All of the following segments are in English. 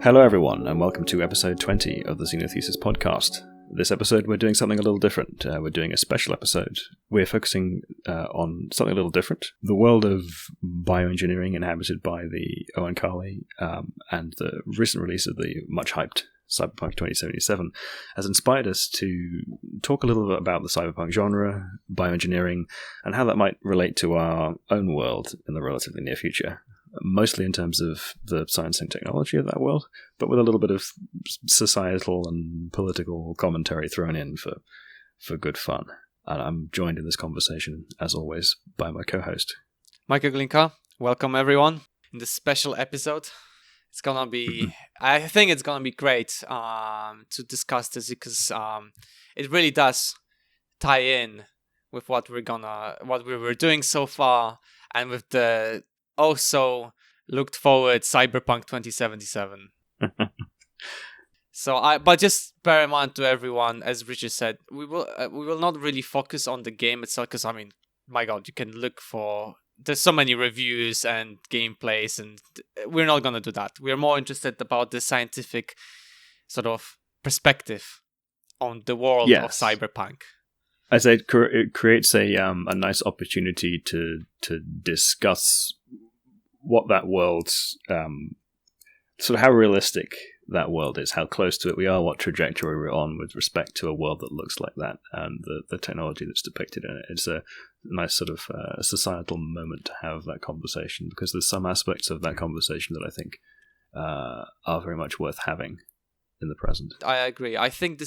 Hello everyone, and welcome to episode 20 of the Xenothesis podcast. This episode we're doing something a little different. We're doing a special episode. We're focusing on something a little different. The world of bioengineering inhabited by the Oankali and the recent release of the much-hyped Cyberpunk 2077 has inspired us to talk a little bit about the cyberpunk genre, bioengineering, and how that might relate to our own world in the relatively near future. Mostly in terms of the science and technology of that world, but with a little bit of societal and political commentary thrown in for good fun. And I'm joined in this conversation, as always, by my co-host, Michael Glinka. Welcome, everyone, in this special episode. It's gonna be, I think it's gonna be great to discuss this because it really does tie in with what we were doing so far, and with the also looked forward Cyberpunk 2077. But just bear in mind to everyone, as Richard said, we will not really focus on the game itself, because I mean, my God, you can look for, there's so many reviews and gameplays, and we're not gonna do that. We're more interested about the scientific sort of perspective on the world of Cyberpunk. I say it creates a nice opportunity to discuss what that world's sort of how realistic that world is, how close to it we are, what trajectory we're on with respect to a world that looks like that, and the technology that's depicted in it. It's a nice sort of societal moment to have that conversation, because there's some aspects of that conversation that I think are very much worth having in the present. I agree. I think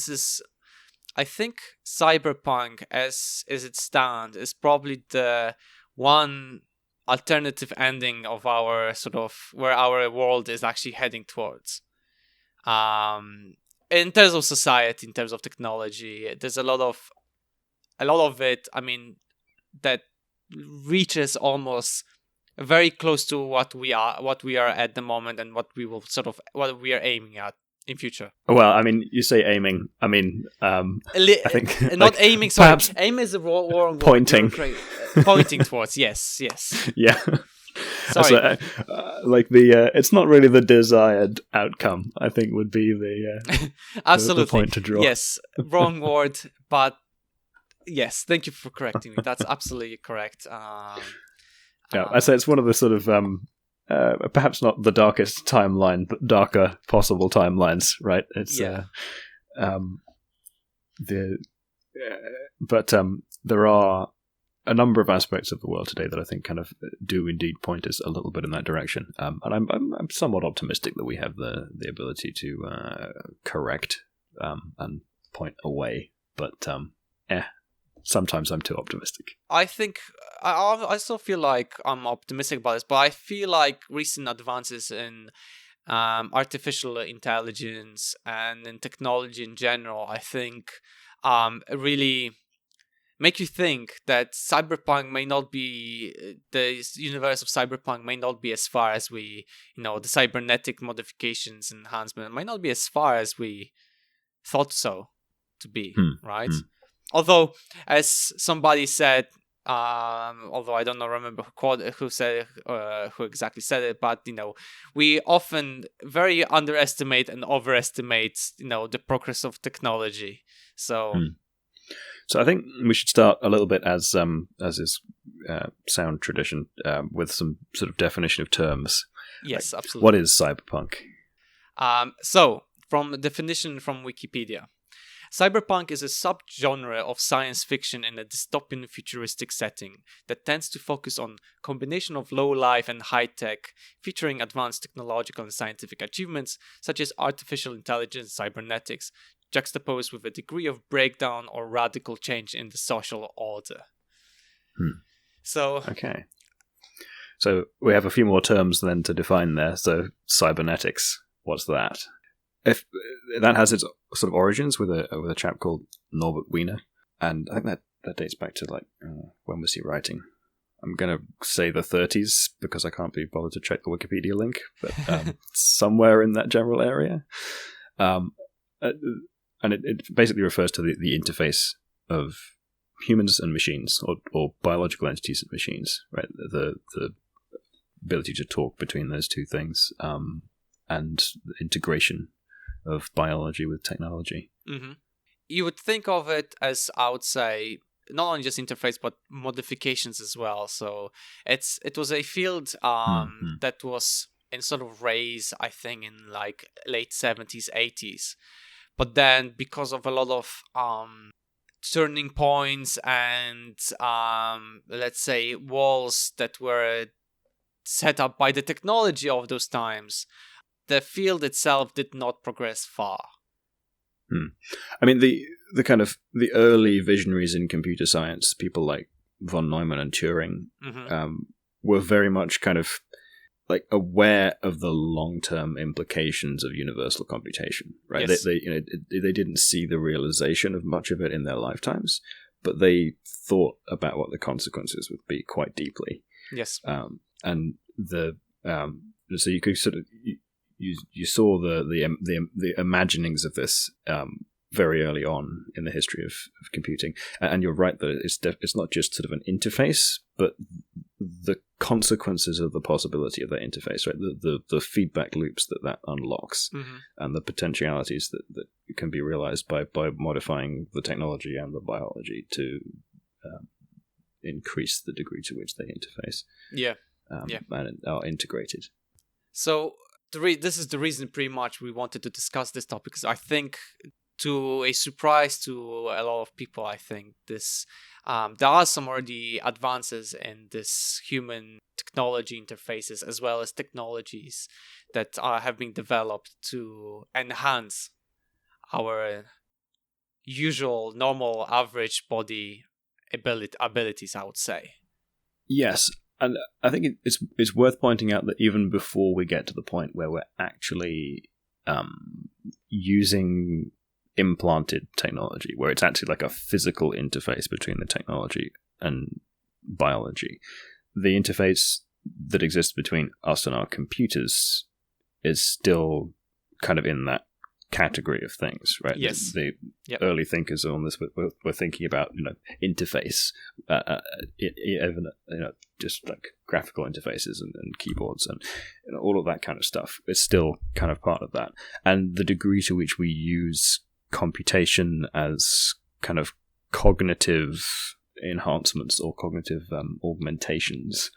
Cyberpunk, as it stands, is probably the one alternative ending of our sort of where our world is actually heading towards. In terms of society, in terms of technology, there's a lot of it. I mean, that reaches almost very close to what we are at the moment, and what we are aiming at in future. Well, I mean, you say aiming. I mean, I think not aiming. Sorry, perhaps aim is a wrong pointing. Pointing towards. Yes. Yeah. Sorry. It's not really the desired outcome, I think, would be the absolutely the point to draw. Yes, wrong word, but yes. Thank you for correcting me. That's absolutely correct. I say it's one of the sort of perhaps not the darkest timeline, but darker possible timelines, right? It's there are a number of aspects of the world today that I think kind of do indeed point us a little bit in that direction, and I'm somewhat optimistic that we have the ability to correct and point away, but sometimes I'm too optimistic. I think I still feel like I'm optimistic about this, but I feel like recent advances in artificial intelligence and in technology in general, I think really make you think that Cyberpunk may not be, the universe of Cyberpunk may not be as far as we, the cybernetic modifications and enhancement might not be as far as we thought so to be, right? Although, as somebody said, although I don't remember who exactly said it, but we often very underestimate and overestimate the progress of technology. So I think we should start a little bit, as is sound tradition, with some sort of definition of terms. Yes, absolutely. What is cyberpunk? So, from the definition from Wikipedia, cyberpunk is a subgenre of science fiction in a dystopian futuristic setting that tends to focus on combination of low life and high tech, featuring advanced technological and scientific achievements such as artificial intelligence, cybernetics, juxtaposed with a degree of breakdown or radical change in the social order. So we have a few more terms then to define there. So cybernetics, what's that? If that has its sort of origins with a chap called Norbert Wiener, and I think that dates back to when was he writing? I'm going to say the 30s because I can't be bothered to check the Wikipedia link, but somewhere in that general area. And it basically refers to the interface of humans and machines, or biological entities and machines, right? The ability to talk between those two things, and the integration of biology with technology. Mm-hmm. You would think of it as, I would say, not only just interface but modifications as well. So it was a field that was in sort of raise, I think, in like late 70s, 80s. But then because of a lot of turning points and let's say walls that were set up by the technology of those times, the field itself did not progress far. I mean, the kind of the early visionaries in computer science, people like von Neumann and Turing, were very much kind of like aware of the long-term implications of universal computation, right? Yes. They didn't see the realization of much of it in their lifetimes, but they thought about what the consequences would be quite deeply. Yes. And so you could sort of you saw the imaginings of this very early on in the history of computing, and you're right that it's not just sort of an interface, but the consequences of the possibility of that interface, right? The feedback loops that unlocks, and the potentialities that can be realized by modifying the technology and the biology to increase the degree to which they interface. And are integrated. So this is the reason pretty much we wanted to discuss this topic, because I think, to a surprise to a lot of people, I think this there are some already advances in this human technology interfaces, as well as technologies that have been developed to enhance our usual, normal, average body abilities, I would say. Yes, and I think it's worth pointing out that even before we get to the point where we're actually using implanted technology, where it's actually like a physical interface between the technology and biology, the interface that exists between us and our computers is still kind of in that category of things, right? Yes. The early thinkers on this were thinking about, interface, even, just like graphical interfaces and keyboards and all of that kind of stuff. It's still kind of part of that. And the degree to which we use computation as kind of cognitive enhancements or cognitive augmentations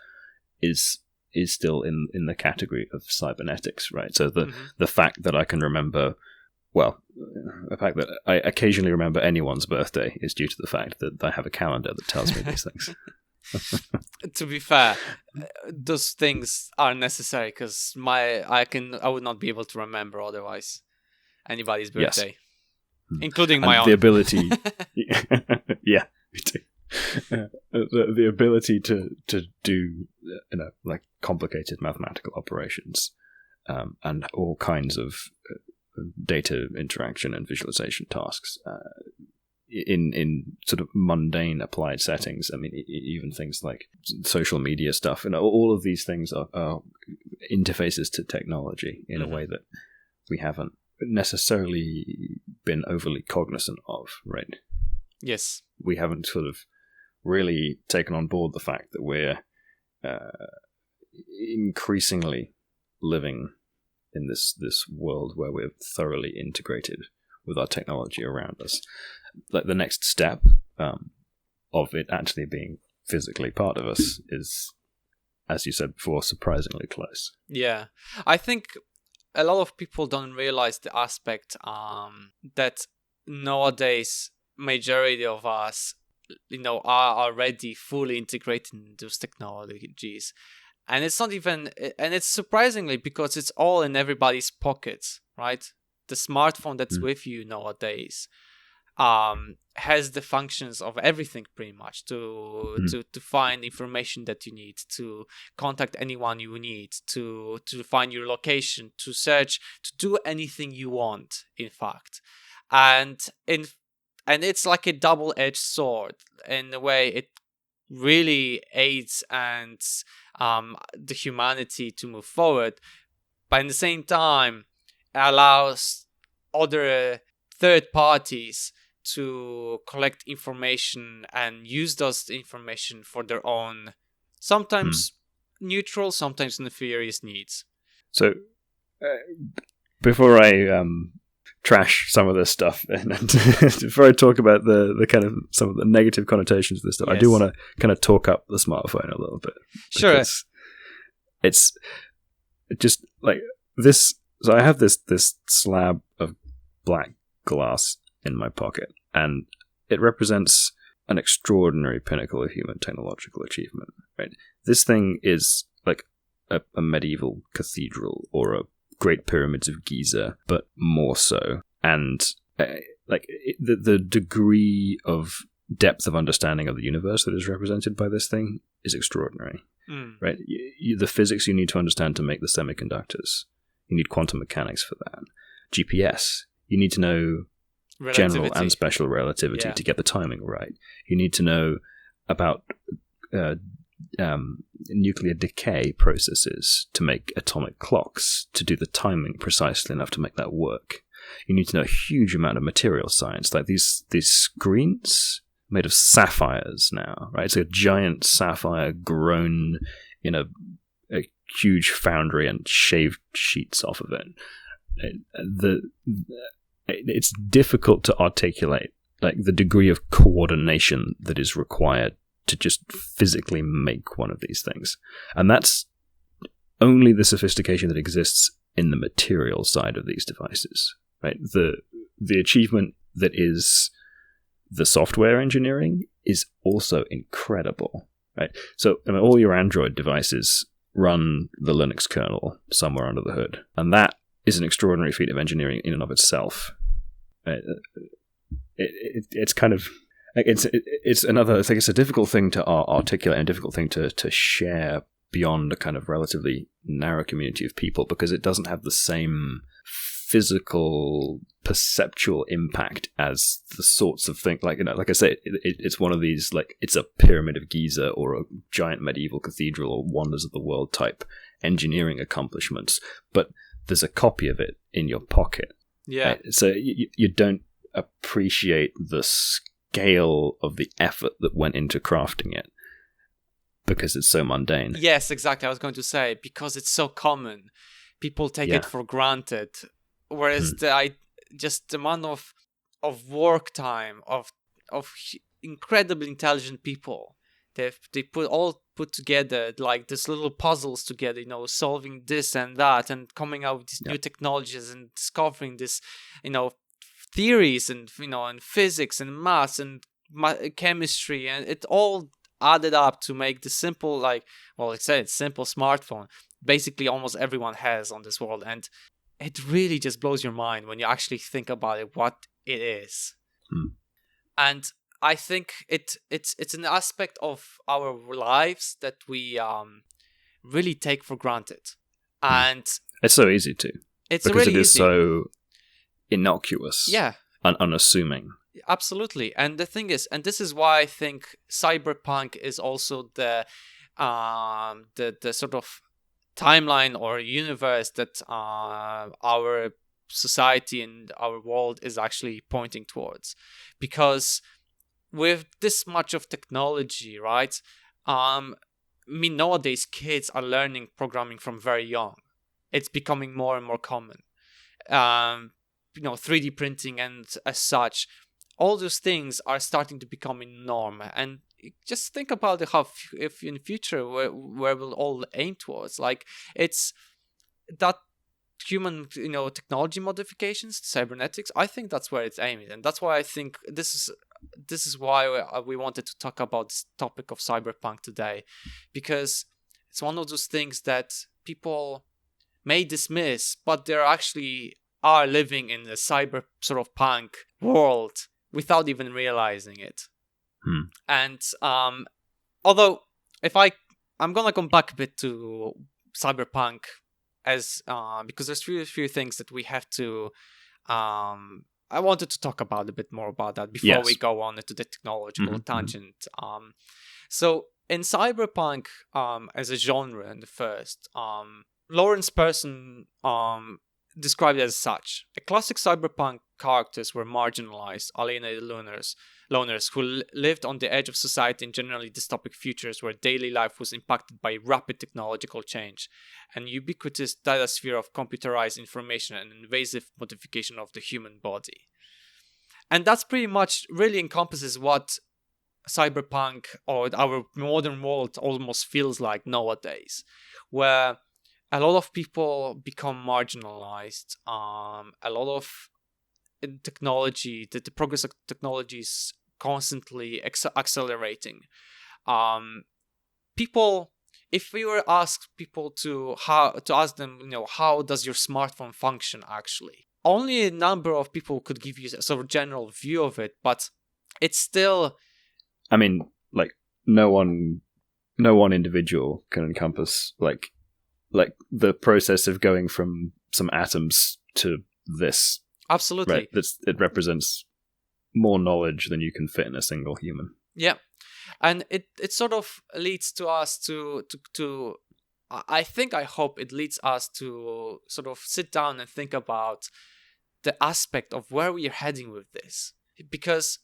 is still in the category of cybernetics, right? So the fact that I can remember, the fact that I occasionally remember anyone's birthday is due to the fact that I have a calendar that tells me these things. To be fair, those things are necessary, because I would not be able to remember otherwise anybody's birthday, including my own. The ability, yeah, me too. The ability to do like complicated mathematical operations and all kinds of data interaction and visualization tasks in sort of mundane applied settings. I mean, even things like social media stuff, all of these things are interfaces to technology in a way that we haven't necessarily been overly cognizant of, right? Yes. We haven't sort of really taken on board the fact that we're increasingly living in this world where we're thoroughly integrated with our technology around us. Like the next step of it actually being physically part of us is, as you said before, surprisingly close. Yeah, I think a lot of people don't realize the aspect that nowadays majority of us are already fully integrated in those technologies. And it's not even, and it's surprisingly, because it's all in everybody's pockets, right? The smartphone that's with you nowadays has the functions of everything pretty much to find information that you need, to contact anyone you need, to find your location, to search, to do anything you want, in fact. And it's like a double-edged sword. In a way, it really aids and the humanity to move forward, but at the same time allows other third parties to collect information and use those information for their own, sometimes neutral, sometimes nefarious needs. So before I trash some of this stuff, and before I talk about the kind of some of the negative connotations of this stuff, I do want to kind of talk up the smartphone a little bit. Sure. It's just like this. So I have this slab of black glass in my pocket, and it represents an extraordinary pinnacle of human technological achievement. Right, this thing is like a medieval cathedral or a Great Pyramids of Giza, but more so. And the degree of depth of understanding of the universe that is represented by this thing is extraordinary. Right? The physics you need to understand to make the semiconductors. You need quantum mechanics for that. GPS. You need to know general and special relativity to get the timing right. You need to know about nuclear decay processes to make atomic clocks to do the timing precisely enough to make that work. You need to know a huge amount of material science, like these screens made of sapphires now, right? It's a giant sapphire grown in a huge foundry and shaved sheets off of it. It's difficult to articulate like the degree of coordination that is required to just physically make one of these things. And that's only the sophistication that exists in the material side of these devices, right? The achievement that is the software engineering is also incredible, right? So I mean, all your Android devices run the Linux kernel somewhere under the hood, and that is an extraordinary feat of engineering in and of itself. It's kind of it's another. I think it's a difficult thing to articulate and a difficult thing to share beyond a kind of relatively narrow community of people, because it doesn't have the same physical perceptual impact as the sorts of things like I say, it's one of these, like, it's a Pyramid of Giza or a giant medieval cathedral or wonders of the world type engineering accomplishments, but there's a copy of it in your pocket. Right? So you don't appreciate the scale of the effort that went into crafting it because it's so mundane. Yes, exactly. I was going to say, because it's so common, people take it for granted. Whereas the amount of work time of incredibly intelligent people, they put together like these little puzzles together, solving this and that and coming out with these new technologies and discovering this, theories and and physics and maths and chemistry, and it all added up to make the simple, simple smartphone basically almost everyone has on this world. And it really just blows your mind when you actually think about it, what it is. And I think it's an aspect of our lives that we really take for granted. And it's so easy to. It's because really it is easy. So innocuous. Yeah. And unassuming. Absolutely. And the thing is, and this is why I think cyberpunk is also the sort of timeline or universe that our society and our world is actually pointing towards. Because with this much of technology, right? Nowadays kids are learning programming from very young. It's becoming more and more common. 3D printing and as such, all those things are starting to become a norm. And just think about how if in the future where we'll all aim towards, like, it's that human technology modifications, cybernetics. I think that's where it's aiming, and that's why I think this is why we wanted to talk about this topic of cyberpunk today, because it's one of those things that people may dismiss, but they're actually are living in a cyber sort of punk world without even realizing it. And although I'm gonna come back a bit to cyberpunk as because there's few things that we have to I wanted to talk about a bit more about that before we go on into the technological tangent. So in cyberpunk as a genre in the first, Lawrence Person described it as such: a classic cyberpunk characters were marginalized, alienated learners, loners who lived on the edge of society in generally dystopic futures where daily life was impacted by rapid technological change, an ubiquitous data sphere of computerized information and invasive modification of the human body. And that's pretty much really encompasses what cyberpunk or our modern world almost feels like nowadays, where a lot of people become marginalized. A lot of technology, the progress of technology is constantly accelerating. People, if we were asked people to ask them, how does your smartphone function actually? Only a number of people could give you a sort of general view of it, but it's still. I mean, like no one individual can encompass like the process of going from some atoms to this. Absolutely. Right. It represents more knowledge than you can fit in a single human. Yeah. And it sort of leads to us to I hope it leads us to sort of sit down and think about the aspect of where we are heading with this. Because,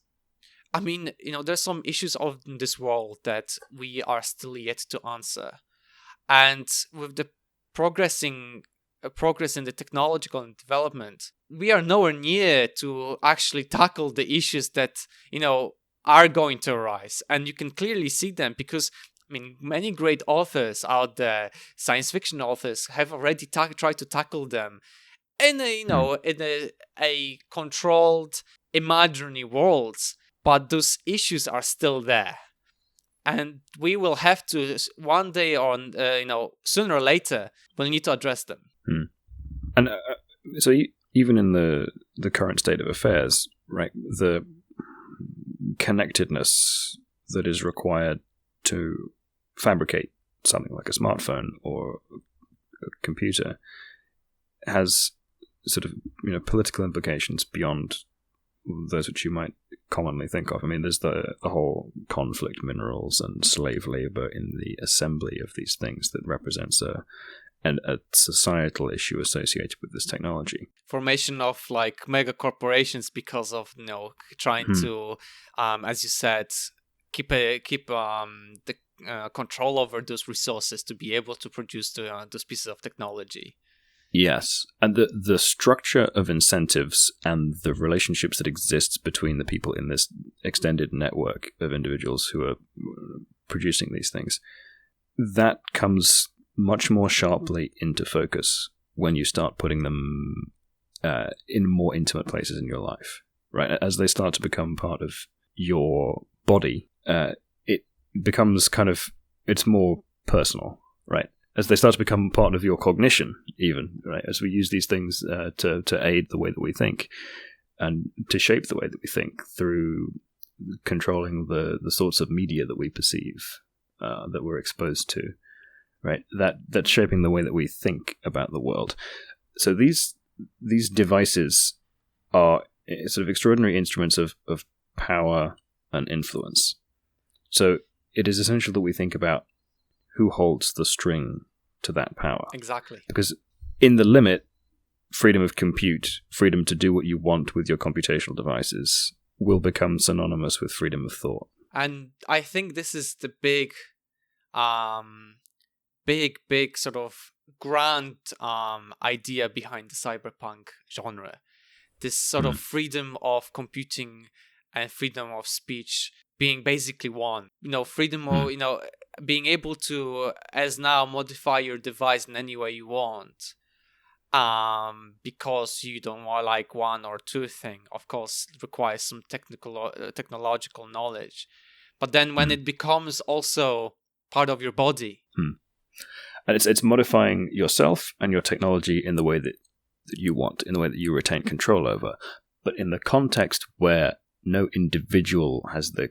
I mean, there's some issues of this world that we are still yet to answer. And with the progress in the technological development, we are nowhere near to actually tackle the issues that, are going to arise. And you can clearly see them because, many great authors out there, science fiction authors, have already tried to tackle them in a controlled, imaginary worlds. But those issues are still there. And we will have to, one day or, sooner or later, we'll need to address them. And so even in the current state of affairs, right, the connectedness that is required to fabricate something like a smartphone or a computer has sort of, political implications beyond those which you might commonly think of. There's the whole conflict minerals and slave labor in the assembly of these things that represents a societal issue associated with this technology. Formation of like mega corporations because of trying to, as you said, keep the control over those resources to be able to produce those pieces of technology. Yes, and the structure of incentives and the relationships that exists between the people in this extended network of individuals who are producing these things, that comes much more sharply into focus when you start putting them in more intimate places in your life, right? As they start to become part of your body, it becomes it's more personal, right? As they start to become part of your cognition, even, right? As we use these things to aid the way that we think and to shape the way that we think through controlling the sorts of media that we perceive, that we're exposed to, right? That's shaping the way that we think about the world. So these devices are sort of extraordinary instruments of power and influence. So it is essential that we think about who holds the string to that power. Exactly. Because in the limit, freedom of compute, freedom to do what you want with your computational devices will become synonymous with freedom of thought. And I think this is the big sort of grand idea behind the cyberpunk genre. This sort of freedom of computing and freedom of speech being basically one. Freedom of, being able to, as now, modify your device in any way you want. Because you don't want like one or two thing. Of course, it requires some technological knowledge. But then when it becomes also part of your body. And it's modifying yourself and your technology in the way that you want, in the way that you retain control over. But in the context where no individual has the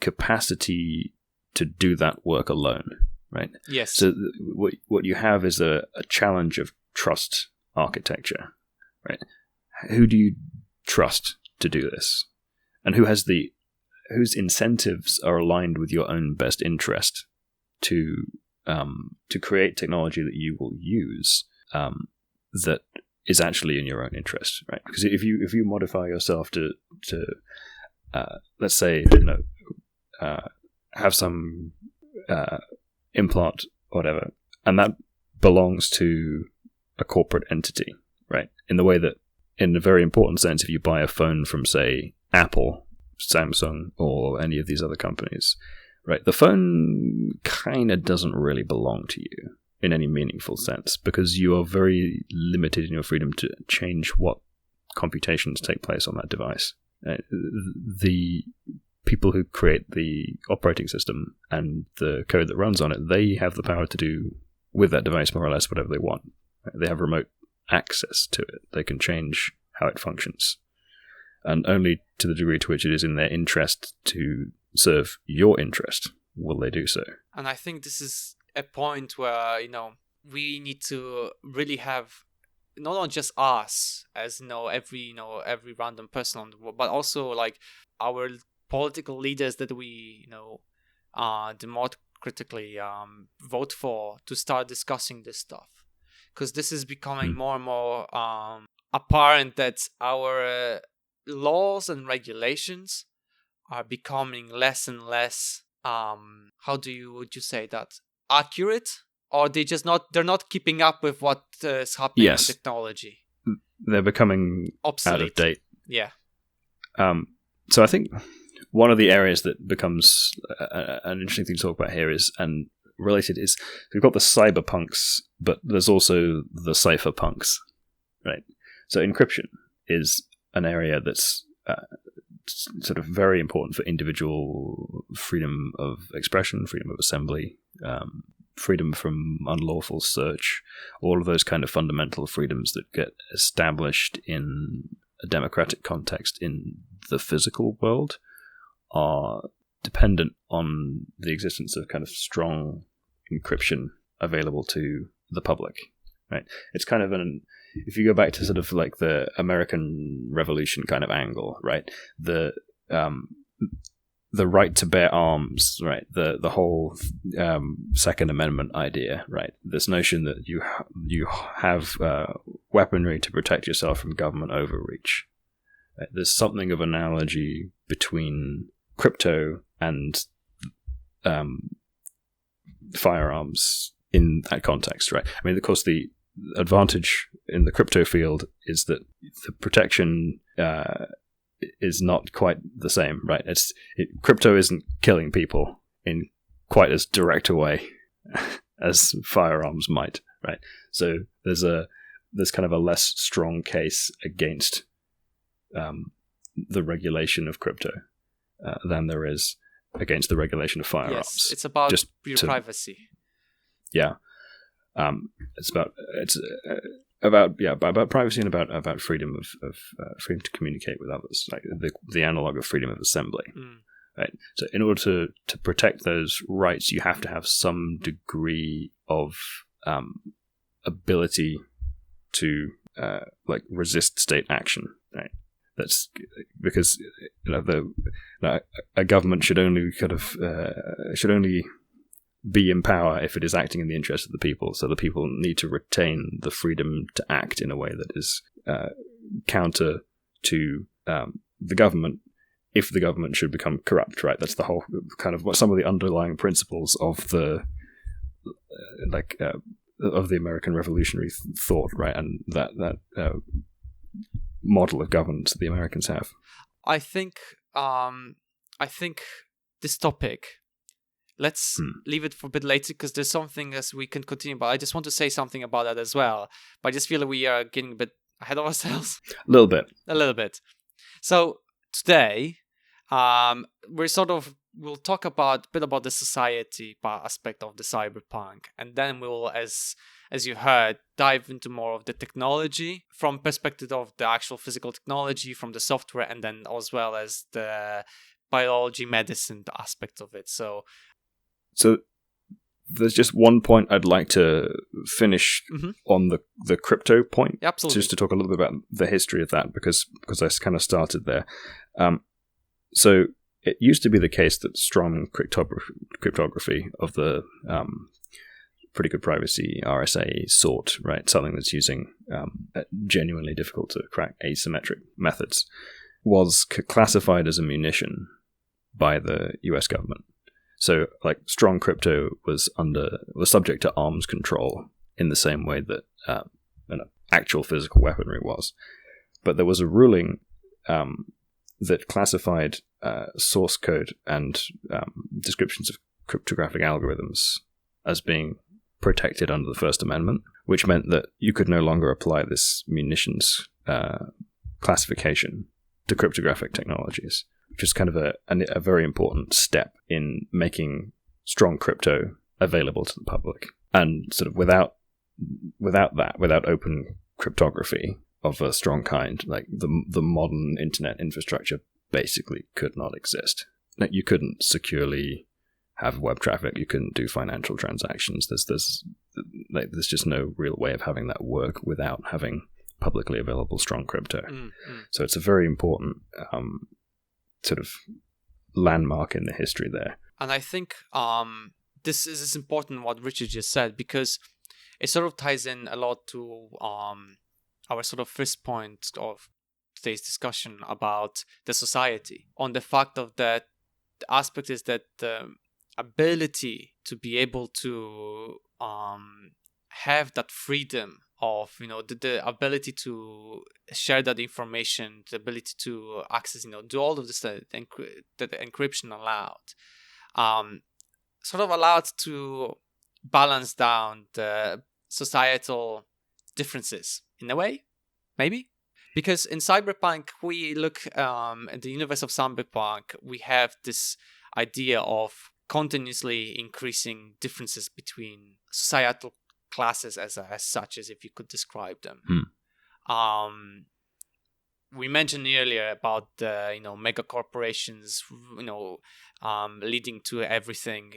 capacity to do that work alone, right? Yes. So what you have is a challenge of trust architecture, right? Who do you trust to do this? And whose incentives are aligned with your own best interest to create technology that you will use that is actually in your own interest, right? Because if you modify yourself to let's say, have some implant or whatever, and that belongs to a corporate entity, right? In the way that, in a very important sense, if you buy a phone from, say, Apple, Samsung, or any of these other companies, right, the phone kind of doesn't really belong to you in any meaningful sense, because you are very limited in your freedom to change what computations take place on that device. The people who create the operating system and the code that runs on it, they have the power to do with that device more or less whatever they want. They have remote access to it. They can change how it functions. And only to the degree to which it is in their interest to serve your interest will they do so. And I think this is a point where, we need to really have not just us as every random person on the world, but also like our political leaders that we democratically vote for, to start discussing this stuff, because this is becoming more and more apparent that our laws and regulations are becoming less and less would you say that, accurate, or they're not keeping up with what is happening in technology. They're becoming obsolete, out of date. Yeah. So I think one of the areas that becomes an interesting thing to talk about here is, and related, is we've got the cyberpunks, but there's also the cypherpunks, right? So encryption is an area that's sort of very important for individual freedom of expression, freedom of assembly, freedom from unlawful search, all of those kind of fundamental freedoms that get established in a democratic context in the physical world are dependent on the existence of kind of strong encryption available to the public, right? It's kind of if you go back to sort of like the American Revolution kind of angle, right? The right to bear arms, right? The whole Second Amendment idea, right? This notion that you have weaponry to protect yourself from government overreach. Right? There's something of an analogy between crypto and firearms in that context, right? I mean, of course, the advantage in the crypto field is that the protection is not quite the same, right? Crypto isn't killing people in quite as direct a way as firearms might, right? So there's kind of a less strong case against the regulation of crypto than there is against the regulation of firearms. Yes, it's about your privacy. Yeah, it's about privacy and about freedom of freedom to communicate with others, like the analog of freedom of assembly. Right. So in order to protect those rights, you have to have some degree of ability to resist state action. Right. That's because a government should only be in power if it is acting in the interest of the people. So the people need to retain the freedom to act in a way that is counter to the government if the government should become corrupt, right? That's the whole kind of some of the underlying principles of the of the American Revolutionary thought, right? And that model of governance that the Americans have. I think this topic, let's leave it for a bit later, because there's something as we can continue, but I just want to say something about that as well. But I just feel like we are getting a bit ahead of ourselves. A little bit. So today, we'll talk a bit about the society aspect of the cyberpunk, and then we'll, as you heard, dive into more of the technology from perspective of the actual physical technology, from the software, and then as well as the biology, medicine aspect of it. So there's just one point I'd like to finish on the crypto point. Absolutely. Just to talk a little bit about the history of that, because I kind of started there. So it used to be the case that strong cryptography of the pretty good privacy RSA sort, right? Something that's using genuinely difficult to crack asymmetric methods, was classified as a munition by the US government. So, like, strong crypto was subject to arms control in the same way that actual physical weaponry was. But there was a ruling that classified source code and descriptions of cryptographic algorithms as being protected under the First Amendment, which meant that you could no longer apply this munitions classification to cryptographic technologies, which is kind of a very important step in making strong crypto available to the public. And sort of without open cryptography of a strong kind, like the modern internet infrastructure basically could not exist. Like, you couldn't securely have web traffic, you couldn't do financial transactions. There's just no real way of having that work without having publicly available strong crypto. So it's a very important sort of landmark in the history there. And I think this is important what Richard just said, because it sort of ties in a lot to our sort of first point of today's discussion about the society, on the fact of that the aspect is that the ability to be able to have that freedom of, the ability to share that information, the ability to access, do all of this that the encryption allowed, sort of allowed to balance down the societal differences in a way, maybe. Because in Cyberpunk, we look at the universe of Cyberpunk, we have this idea of continuously increasing differences between societal classes as such, as if you could describe them. We mentioned earlier about the mega corporations, leading to everything,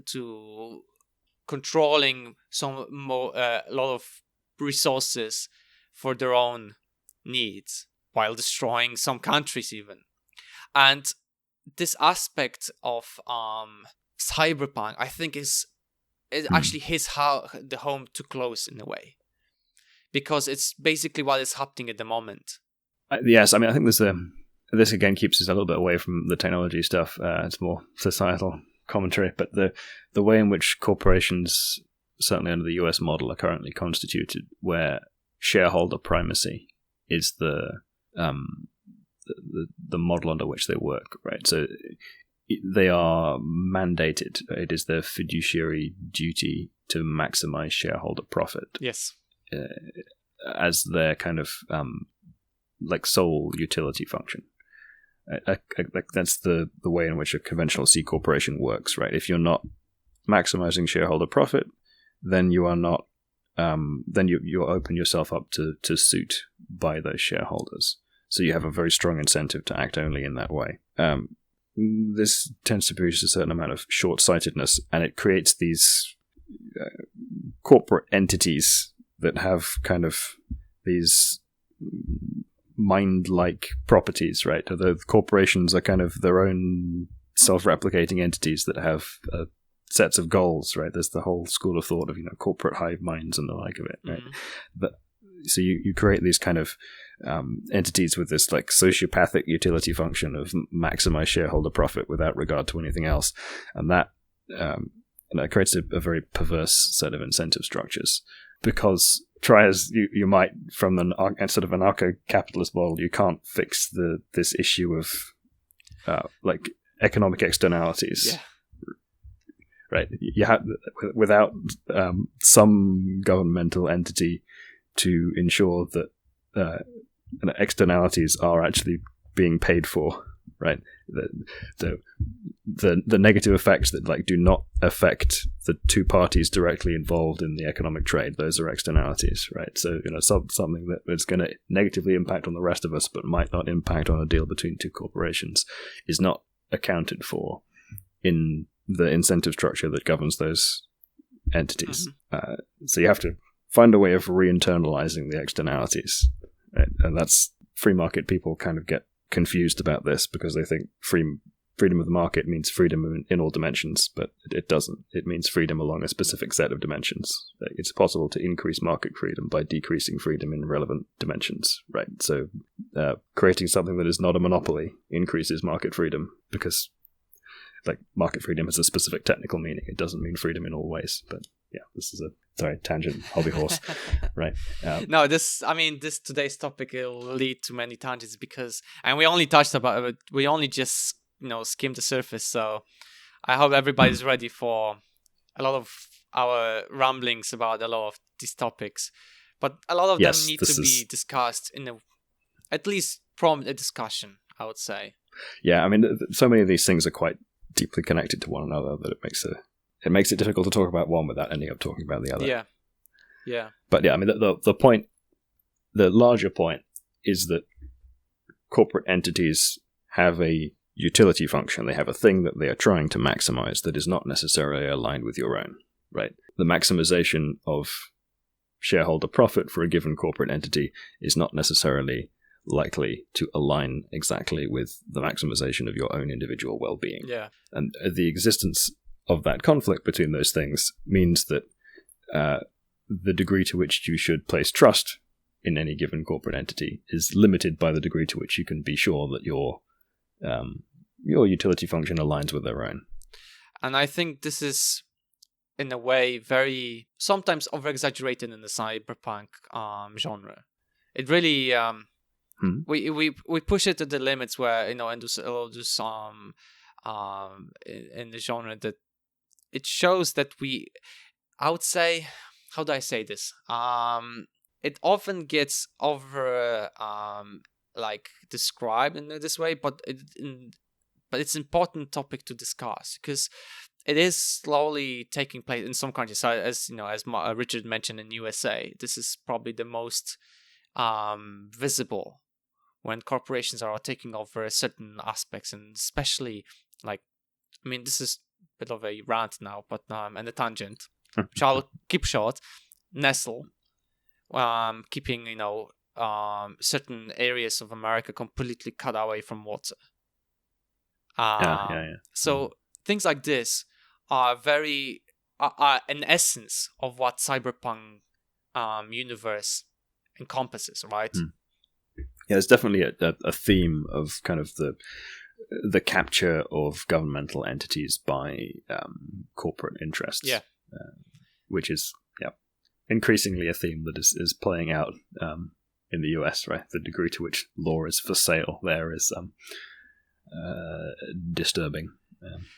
to controlling a lot of resources for their own needs, while destroying some countries even. And this aspect of Cyberpunk, I think, it actually hits the home too close in a way, because it's basically what is happening at the moment. Yes, I mean, I think this again keeps us a little bit away from the technology stuff. It's more societal commentary, but the way in which corporations, certainly under the US model, are currently constituted, where shareholder primacy is the model under which they work, right? So they are mandated. It is their fiduciary duty to maximize shareholder profit. Yes. As their kind of like sole utility function. That's the way in which a conventional C corporation works, right? If you're not maximizing shareholder profit, then you are not. Then you open yourself up to suit by those shareholders. So you have a very strong incentive to act only in that way. This tends to produce a certain amount of short-sightedness, and it creates these corporate entities that have kind of these mind-like properties, right? The corporations are kind of their own self-replicating entities that have sets of goals, right? There's the whole school of thought of corporate hive minds and the like of it, right? But so you create these kind of entities with this like sociopathic utility function of maximize shareholder profit without regard to anything else, and that creates a very perverse set of incentive structures. Because try as you might from an sort of anarcho-capitalist model, you can't fix this issue of like economic externalities. Yeah. Right, you have without some governmental entity to ensure that externalities are actually being paid for. Right, the negative effects that like do not affect the two parties directly involved in the economic trade, those are externalities. Right, so something that is going to negatively impact on the rest of us, but might not impact on a deal between two corporations, is not accounted for in the incentive structure that governs those entities. So you have to find a way of re-internalizing the externalities, right? And that's free market people kind of get confused about this because they think free freedom of the market means freedom in all dimensions, but it doesn't. It means freedom along a specific set of dimensions. It's possible to increase market freedom by decreasing freedom in relevant dimensions, right? So creating something that is not a monopoly increases market freedom because market freedom has a specific technical meaning. It doesn't mean freedom in all ways, but yeah, this is tangent, hobby horse, right? No, this today's topic will lead to many tangents and we only touched about it. We only just skimmed the surface. So I hope everybody's ready for a lot of our ramblings about a lot of these topics. But a lot of them need to be discussed at least prompt a discussion, I would say. Yeah, I mean, so many of these things are quite deeply connected to one another that it makes it difficult to talk about one without ending up talking about the other. Yeah. But yeah, I mean, the larger point is that corporate entities have a utility function. They have a thing that they are trying to maximize that is not necessarily aligned with your own, right? The maximization of shareholder profit for a given corporate entity is not necessarily likely to align exactly with the maximization of your own individual well-being. Yeah. And the existence of that conflict between those things means that the degree to which you should place trust in any given corporate entity is limited by the degree to which you can be sure that your utility function aligns with their own. And I think this is, in a way, very sometimes over-exaggerated in the cyberpunk genre. It really we push it to the limits where in the genre that it shows that I would say, how do I say this? It often gets over described in this way, but it's an important topic to discuss because it is slowly taking place in some countries. So as Richard mentioned, in USA, this is probably the most visible when corporations are taking over certain aspects, and especially this is a bit of a rant now, but and a tangent, which I'll keep short. Nestle, keeping certain areas of America completely cut away from water. So things like this are very an essence of what cyberpunk universe encompasses, right? Yeah, there's definitely a theme of kind of the capture of governmental entities by corporate interests. Yeah, which is increasingly a theme that is playing out in the US, right? The degree to which law is for sale there is disturbing.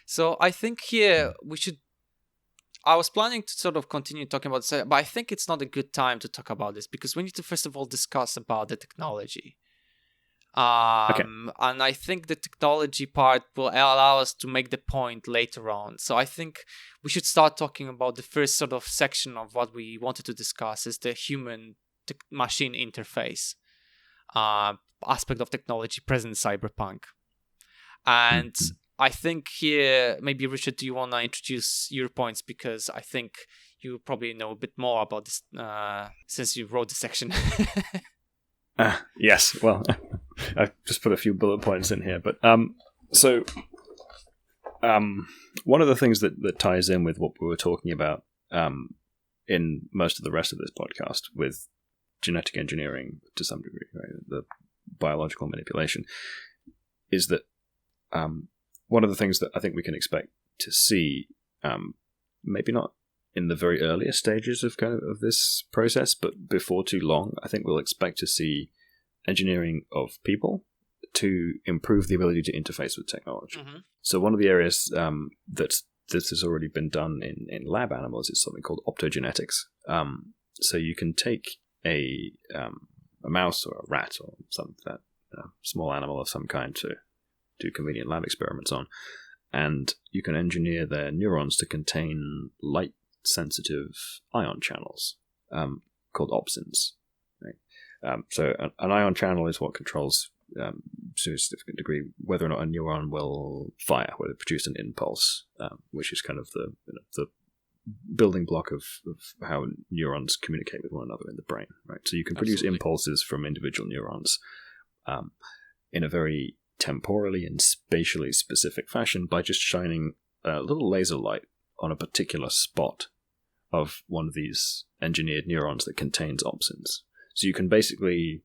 So I think here we should. I was planning to sort of continue talking about this, but I think it's not a good time to talk about this because we need to first of all discuss about the technology. Okay. And I think the technology part will allow us to make the point later on. So I think we should start talking about the first sort of section of what we wanted to discuss is the human-machine interface aspect of technology present in cyberpunk. And I think here, maybe Richard, do you want to introduce your points? Because I think you probably know a bit more about this since you wrote the section. Yes, well, I've just put a few bullet points in here. But one of the things that ties in with what we were talking about in most of the rest of this podcast with genetic engineering to some degree, right, the biological manipulation, is that one of the things that I think we can expect to see, maybe not in the very earliest stages of this process, but before too long, I think we'll expect to see engineering of people to improve the ability to interface with technology. Mm-hmm. So one of the areas that this has already been done in lab animals is something called optogenetics. So you can take a mouse or a rat or some small animal of some kind to do convenient lab experiments on, and you can engineer their neurons to contain light-sensitive ion channels called opsins. Right? So an ion channel is what controls, to a significant degree, whether or not a neuron will fire, whether it produce an impulse, which is kind of the building block of how neurons communicate with one another in the brain. Right? So you can produce impulses from individual neurons in a very temporally and spatially specific fashion by just shining a little laser light on a particular spot of one of these engineered neurons that contains opsins. So you can basically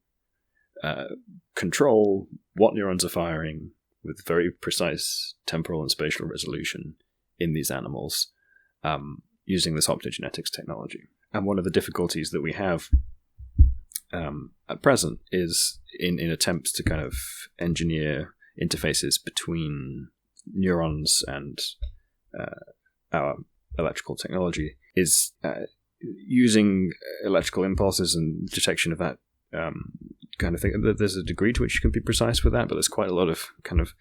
control what neurons are firing with very precise temporal and spatial resolution in these animals using this optogenetics technology. And one of the difficulties that we have at present is in attempts to kind of engineer interfaces between neurons and our electrical technology is using electrical impulses and detection of that kind of thing. There's a degree to which you can be precise with that, but there's quite a lot of kind of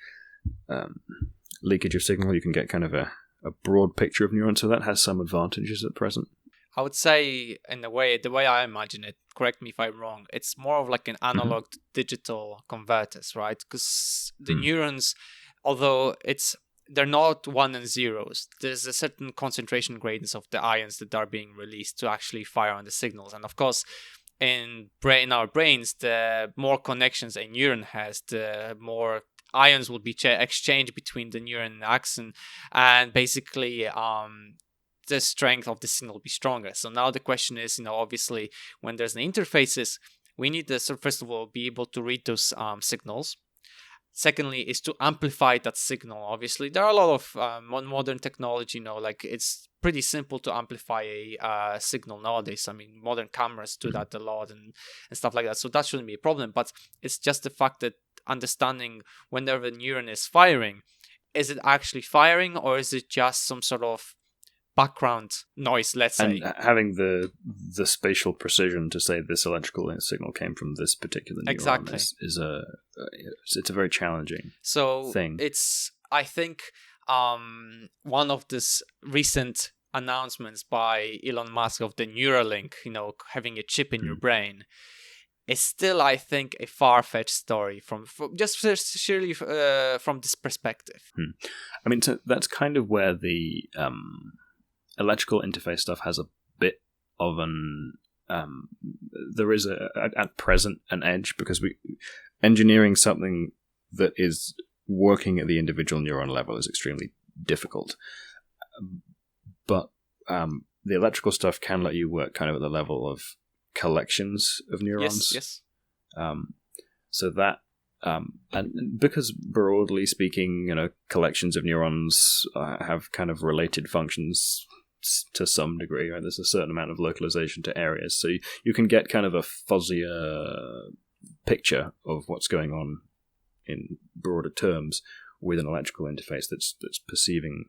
leakage of signal. You can get kind of a broad picture of neurons, so that has some advantages at present. I would say, in a way, the way I imagine it, correct me if I'm wrong, it's more of like an analog to digital converters, right? Because the neurons, although they're not 1 and 0s, there's a certain concentration gradients of the ions that are being released to actually fire on the signals. And of course, in our brains, the more connections a neuron has, the more ions will be exchanged between the neuron and the axon, and basically the strength of the signal will be stronger. So now the question is, obviously when there's the interfaces, we need to first of all be able to read those signals. Secondly is to amplify that signal. Obviously there are a lot of modern technology, like it's pretty simple to amplify a signal nowadays. I mean, modern cameras do that a lot and stuff like that. So that shouldn't be a problem, but it's just the fact that understanding whenever a neuron is firing, is it actually firing or is it just some sort of background noise, let's say. And having the spatial precision to say this electrical signal came from this particular neuron exactly. is it's a very challenging thing. It's, I think, one of this recent announcements by Elon Musk of the Neuralink, having a chip in your brain, is still, I think, a far-fetched story from just sheerly from this perspective. I mean, so that's kind of where the electrical interface stuff has a bit of an there is at present an edge, because engineering something that is working at the individual neuron level is extremely difficult, but the electrical stuff can let you work kind of at the level of collections of neurons. Yes. So that and because broadly speaking, collections of neurons have kind of related functions to some degree, right? There's a certain amount of localization to areas, so you can get kind of a fuzzier picture of what's going on in broader terms with an electrical interface that's perceiving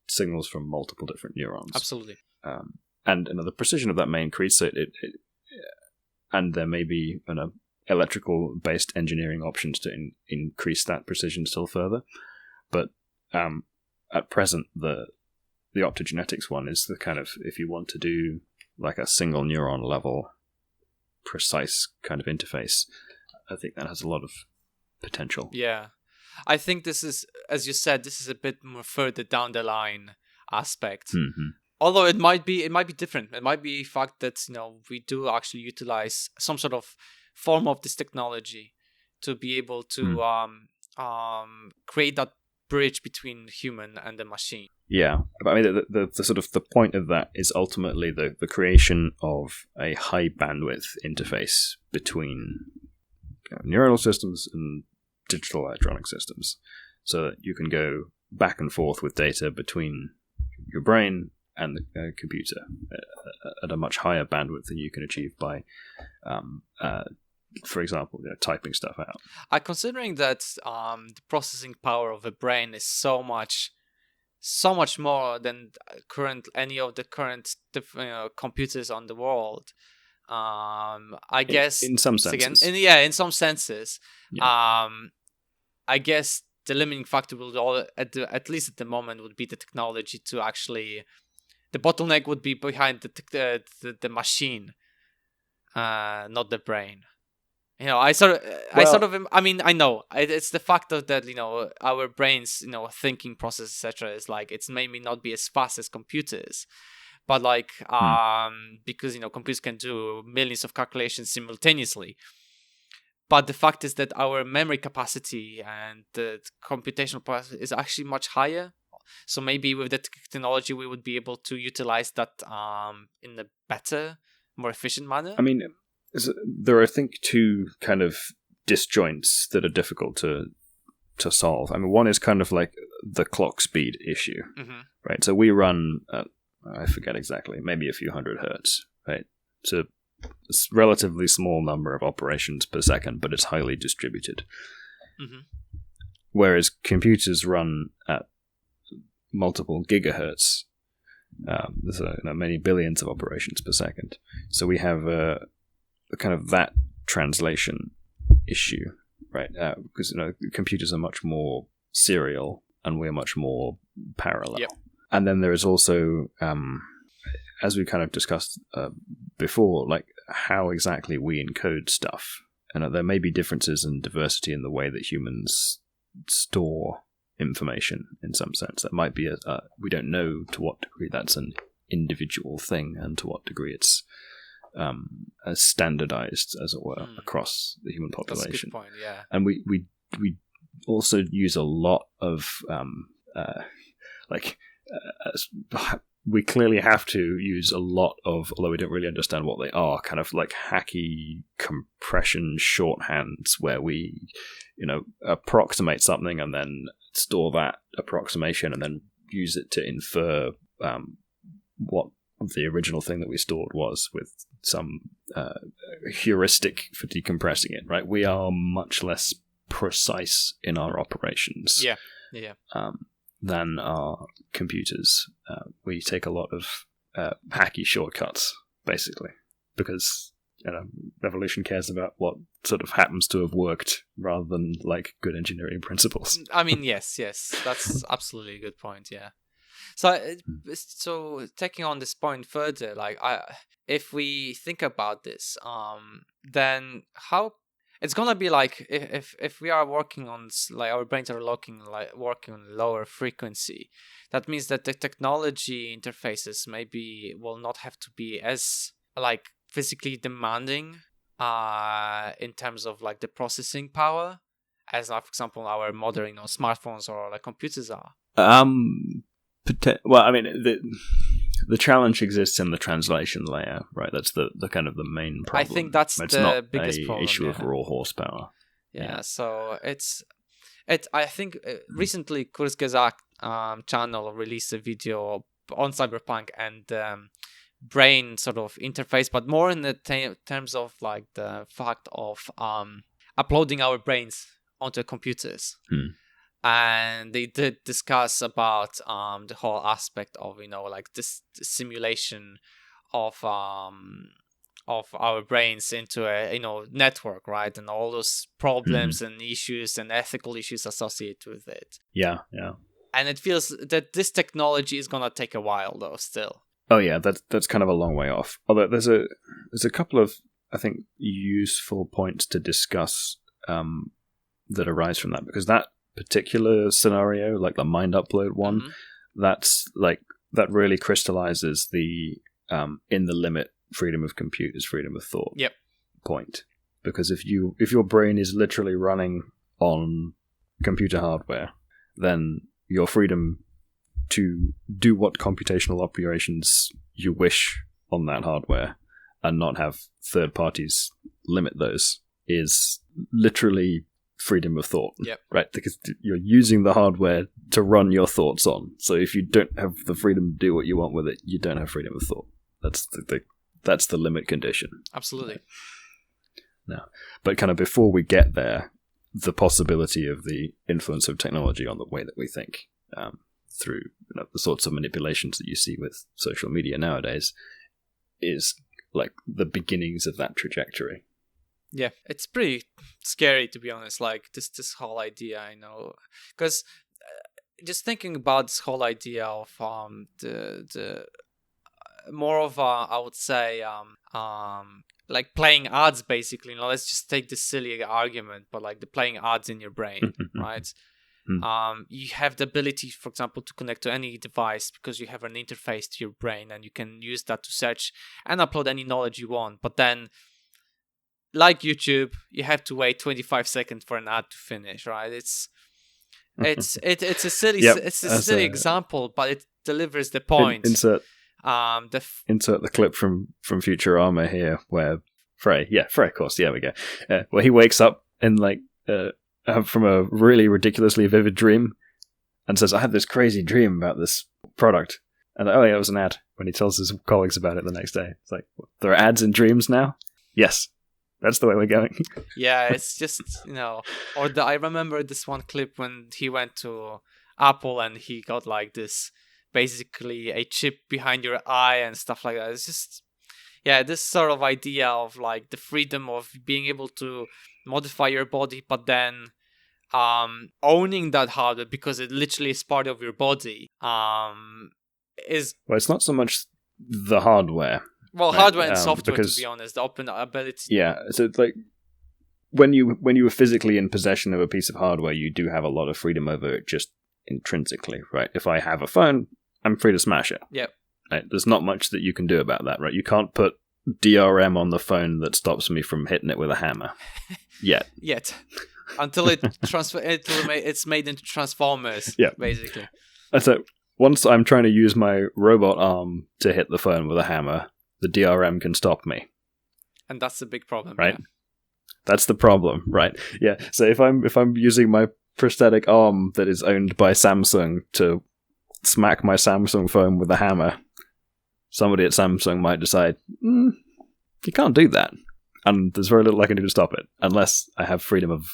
signals from multiple different neurons. Absolutely. And the precision of that may increase. And there may be electrical-based engineering options to increase that precision still further. But at present, the optogenetics one is the kind of, if you want to do like a single neuron level precise kind of interface, I think that has a lot of potential. Yeah. I think this is, as you said, this is a bit more further down the line aspect. Mm-hmm. Although it might be different. It might be the fact that we do actually utilize some sort of form of this technology to be able to create that bridge between human and the machine. Yeah, but I mean the sort of the point of that is ultimately the creation of a high bandwidth interface between neuronal systems and digital electronic systems, so that you can go back and forth with data between your brain and the computer at a much higher bandwidth than you can achieve by, for example, typing stuff out. Considering that the processing power of a brain is so much more than any of the current computers on the world. I guess in some senses, in some senses, yeah. I guess the limiting factor will at least at the moment would be the technology to actually. The bottleneck would be behind the machine, not the brain. I mean, I know it's the fact that our brains, thinking process, etc. is like it's maybe not be as fast as computers, but because computers can do millions of calculations simultaneously. But the fact is that our memory capacity and the computational capacity is actually much higher. So maybe with the technology, we would be able to utilize that in a better, more efficient manner. I mean, there are, I think, two kind of disjoints that are difficult to solve. I mean, one is kind of like the clock speed issue, right? So we run at, I forget exactly, maybe a few hundred hertz, right? So it's a relatively small number of operations per second, but it's highly distributed. Whereas computers run at multiple gigahertz, so many billions of operations per second. So we have a kind of that translation issue, right? Because computers are much more serial, and we're much more parallel. Yep. And then there is also, as we kind of discussed before, like how exactly we encode stuff. And there may be differences in diversity in the way that humans store information in some sense. That might be we don't know to what degree that's an individual thing and to what degree it's as standardized, as it were, across the human population. That's a good point, yeah. And we also use a lot of we clearly have to use a lot of, although we don't really understand what they are, kind of like hacky compression shorthands where we, approximate something and then store that approximation and then use it to infer what the original thing that we stored was with some heuristic for decompressing it, right? We are much less precise in our operations. Yeah. Than our computers. We take a lot of hacky shortcuts, basically, because evolution cares about what sort of happens to have worked rather than like good engineering principles. I mean, yes, that's absolutely a good point. Yeah. So taking on this point further, like if we think about this, then how it's gonna be like if we are working on, like, our brains are working on lower frequency, that means that the technology interfaces maybe will not have to be as like physically demanding in terms of like the processing power as, for example, our modern smartphones or like computers are. Well, I mean, the challenge exists in the translation layer, right? That's the kind of the main problem. I think that's it's the not biggest problem. Issue of raw horsepower. Yeah. So I think recently Kurzgesagt channel released a video on Cyberpunk and brain sort of interface, but more in the terms of like the fact of uploading our brains onto computers. And they did discuss about the whole aspect of like this simulation of our brains into a network, right? And all those problems and issues and ethical issues associated with it. Yeah. And it feels that this technology is gonna take a while, though. Still. Oh yeah, that's kind of a long way off. Although there's a couple of, I think, useful points to discuss that arise from that, because that particular scenario, like the mind upload one, that's like that really crystallizes the in the limit freedom of compute is freedom of thought point. Because if your brain is literally running on computer hardware, then your freedom to do what computational operations you wish on that hardware and not have third parties limit those is literally freedom of thought, right? Because you're using the hardware to run your thoughts on. So if you don't have the freedom to do what you want with it, you don't have freedom of thought. That's the limit condition. Absolutely. No, but kind of before we get there, the possibility of the influence of technology on the way that we think through the sorts of manipulations that you see with social media nowadays is like the beginnings of that trajectory. Yeah, it's pretty scary, to be honest, like this whole idea, because just thinking about this whole idea of the more of I would say like playing ads, basically. Let's just take this silly argument, but like the playing ads in your brain, right? You have the ability, for example, to connect to any device because you have an interface to your brain, and you can use that to search and upload any knowledge you want. But then like YouTube, you have to wait 25 seconds for an ad to finish, right? It's a silly Yep, it's a silly example, but it delivers the point. Insert the clip from Futurama here, where Frey, of course, yeah, we go. Where he wakes up in from a really ridiculously vivid dream, and says, "I had this crazy dream about this product," and oh yeah, it was an ad. When he tells his colleagues about it the next day, it's like, there are ads in dreams now. Yes, that's the way we're going. Yeah, it's just, I remember this one clip when he went to Apple and he got like this, basically a chip behind your eye and stuff like that. It's just, this sort of idea of like the freedom of being able to modify your body, but then owning that hardware because it literally is part of your body. It's not so much the hardware. Well, right? Hardware and software, to be honest, the open ability. Yeah, so it's like when you were physically in possession of a piece of hardware, you do have a lot of freedom over it just intrinsically, right? If I have a phone, I'm free to smash it. Yep. Right? There's not much that you can do about that, right? You can't put DRM on the phone that stops me from hitting it with a hammer. Yet. Until it's made into Transformers, basically. So once I'm trying to use my robot arm to hit the phone with a hammer, the DRM can stop me. And that's the big problem, right? Yeah. That's the problem, right? Yeah. So if I'm using my prosthetic arm that is owned by Samsung to smack my Samsung phone with a hammer, somebody at Samsung might decide, you can't do that. And there's very little I can do to stop it, unless I have freedom of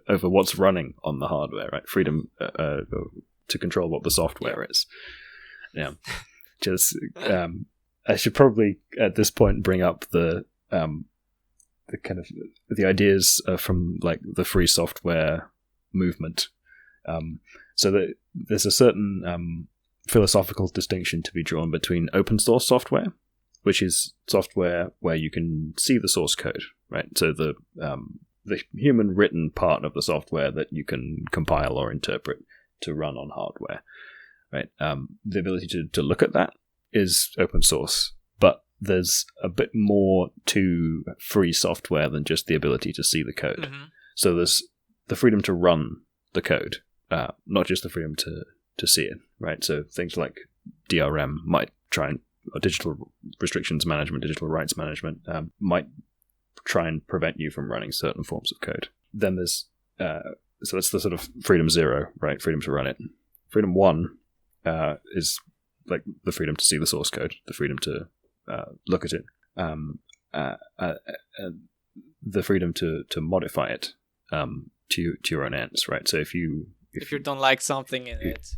over what's running on the hardware, right? Freedom to control what the software is. Yeah. Just I should probably at this point bring up the kind of the ideas from like the free software movement. So that there's a certain philosophical distinction to be drawn between open source software, which is software where you can see the source code, right? So the human written part of the software that you can compile or interpret to run on hardware, right? The ability to look at that is open source, but there's a bit more to free software than just the ability to see the code. Mm-hmm. So there's the freedom to run the code, not just the freedom to see it, right? So things like DRM might try and, or digital restrictions management, digital rights management, might try and prevent you from running certain forms of code. Then there's, so that's the sort of freedom 0, right? Freedom to run it. Freedom 1 is like the freedom to see the source code, the freedom to look at it, the freedom to modify it to your own ends, right? So if you don't like something in it,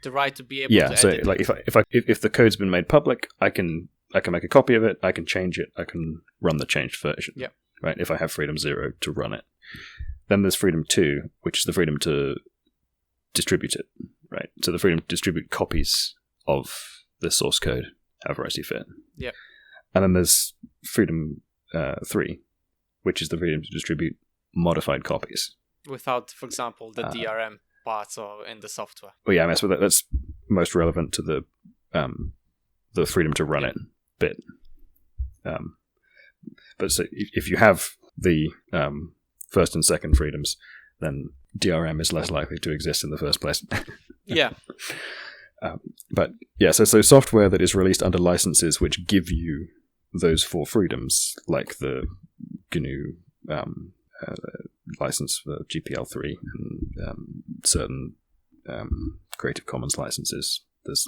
the right to be able to edit it. Like if the code's been made public, I can make a copy of it, I can change it, I can run the changed version. Yeah. Right. If I have freedom 0 to run it, then there's freedom 2, which is the freedom to distribute it. Right. So the freedom to distribute copies of the source code however I see fit. Yeah. And then there's freedom 3, which is the freedom to distribute modified copies without, for example, the DRM parts or in the software. Well, yeah, that's most relevant to the freedom to run it bit. But so if you have the first and second freedoms, then DRM is less likely to exist in the first place. Yeah. But yeah, so software that is released under licenses which give you those 4 freedoms, like the GNU license for GPL3 and certain Creative Commons licenses. There's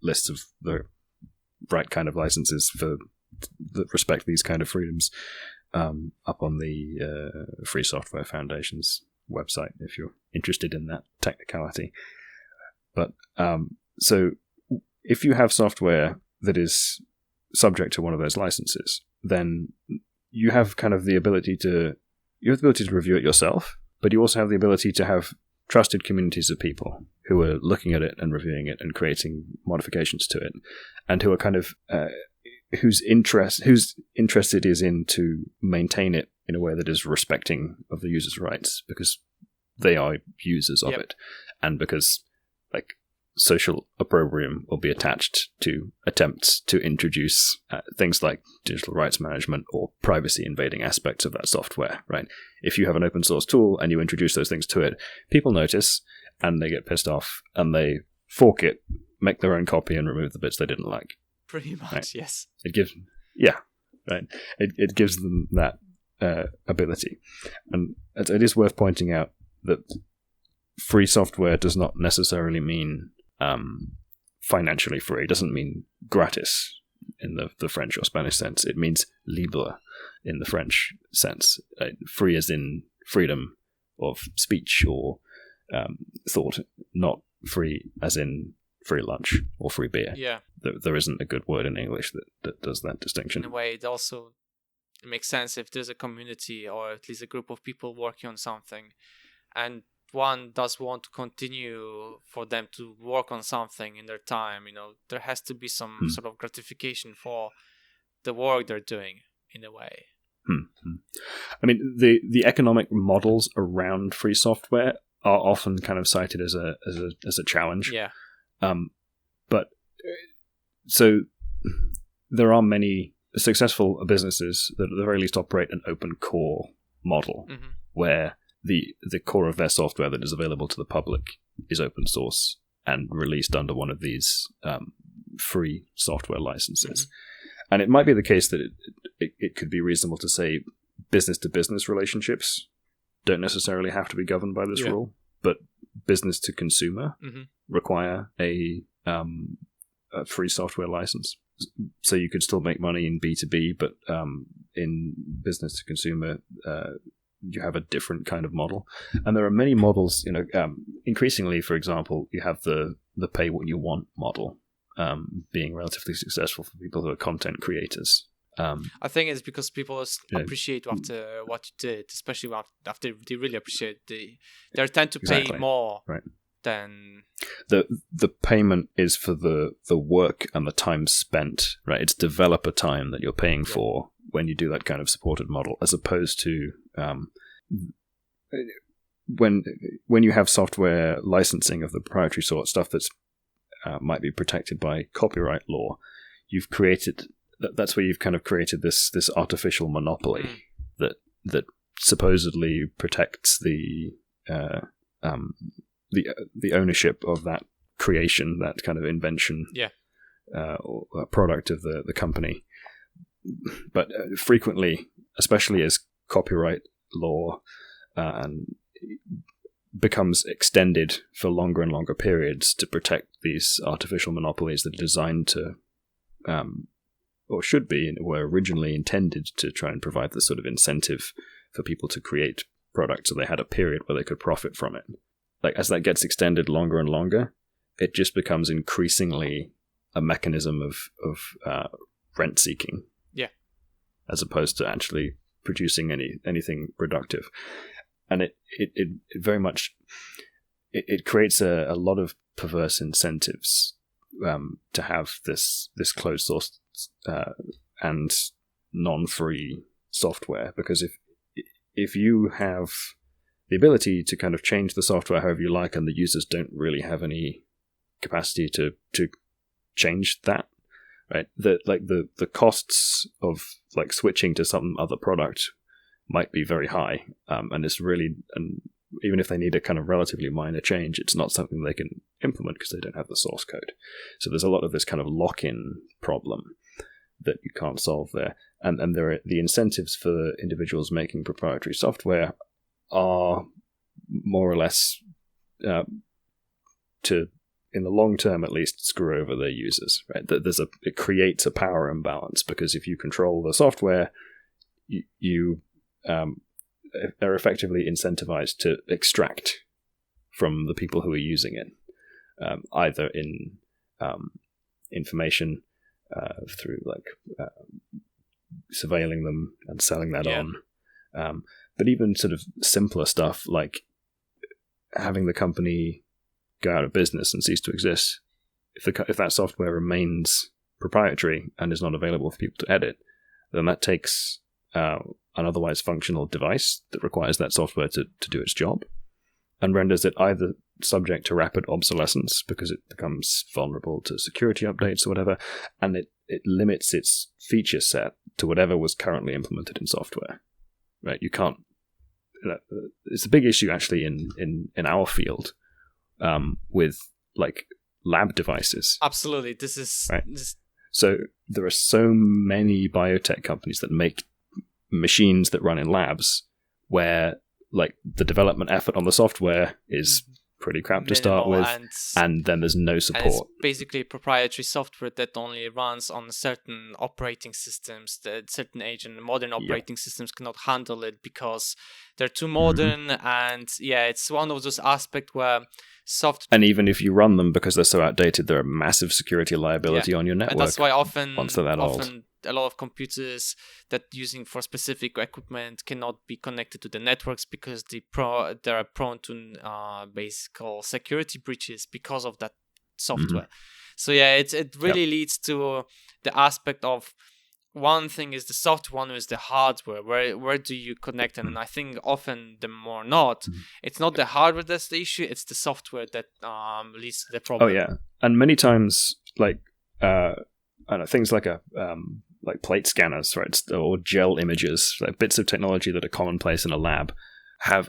lists of the right kind of licenses that respect these kind of freedoms up on the Free Software Foundation's website if you're interested in that technicality. But so if you have software that is subject to one of those licenses, then you have kind of the ability to review it yourself, but you also have the ability to have trusted communities of people who are looking at it and reviewing it and creating modifications to it, and who are kind of whose interest it is in to maintain it in a way that is respecting of the user's rights, because they are users of it, and because like social opprobrium will be attached to attempts to introduce things like digital rights management or privacy invading aspects of that software, right? If you have an open source tool and you introduce those things to it, people notice and they get pissed off and they fork it, make their own copy and remove the bits they didn't like. Pretty much, right? Yes. It gives, right. It gives them that ability. And it is worth pointing out that free software does not necessarily mean financially free. It doesn't mean gratis in the French or Spanish sense. It means libre in the French sense. Free as in freedom of speech or thought, not free as in free lunch or free beer. Yeah. There isn't a good word in English that does that distinction. In a way, it also makes sense if there's a community or at least a group of people working on something and one does want to continue for them to work on something in their time, there has to be some sort of gratification for the work they're doing in a way. I mean, the economic models around free software are often kind of cited as a challenge. Yeah. But so there are many successful businesses that at the very least operate an open core model where the core of their software that is available to the public is open source and released under one of these free software licenses. And it might be the case that it could be reasonable to say business-to-business relationships don't necessarily have to be governed by this rule, but business-to-consumer require a free software license. So you could still make money in B2B, but in business-to-consumer, you have a different kind of model. And there are many models, increasingly, for example, you have the pay what you want model being relatively successful for people who are content creators. I think it's because people appreciate after what you did, especially after they really appreciate they tend to pay more than... The payment is for the work and the time spent, right? It's developer time that you're paying for when you do that kind of supported model, as opposed to when you have software licensing of the proprietary sort, stuff that's might be protected by copyright law. You've created that's where you've kind of created this artificial monopoly that supposedly protects the ownership of that creation, that kind of invention, or product of the company. But frequently, especially as copyright law becomes extended for longer and longer periods to protect these artificial monopolies that are designed to, or should be, were originally intended to try and provide the sort of incentive for people to create products, so they had a period where they could profit from it. Like, as that gets extended longer and longer, it just becomes increasingly a mechanism of rent seeking. Yeah. As opposed to actually producing anything productive. And it very much it creates a lot of perverse incentives to have this closed source and non-free software, because if you have the ability to kind of change the software however you like, and the users don't really have any capacity to change that, right? The costs of like switching to some other product might be very high, and even if they need a kind of relatively minor change, it's not something they can implement because they don't have the source code. So there's a lot of this kind of lock-in problem that you can't solve there, and there are the incentives for individuals making proprietary software are more or less to, in the long term at least, screw over their users, right? It creates a power imbalance, because if you control the software, you are effectively incentivized to extract from the people who are using it, either in information through surveilling them and selling that on. But even sort of simpler stuff like having the company go out of business and cease to exist. If that software remains proprietary and is not available for people to edit, then that takes an otherwise functional device that requires that software to do its job, and renders it either subject to rapid obsolescence because it becomes vulnerable to security updates or whatever, and it limits its feature set to whatever was currently implemented in software. Right? You can't. It's a big issue actually in our field with like lab devices. Absolutely, this is right. So there are so many biotech companies that make machines that run in labs where like the development effort on the software is pretty crap to start with, and then there's no support. And it's basically proprietary software that only runs on certain operating systems that certain age, and modern operating systems cannot handle it because they're too modern. And it's one of those aspects where and even if you run them because they're so outdated, they're a massive security liability on your network. And that's why often old. A lot of computers that using for specific equipment cannot be connected to the networks because they are prone to basic security breaches because of that software. So it really leads to the aspect of one thing is the software, one is the hardware. Where do you connect them? And I think often the more it's not the hardware that's the issue; it's the software that leads to the problem. Oh yeah, and many times like I don't know, things like like plate scanners, right, or gel imagers, like bits of technology that are commonplace in a lab, have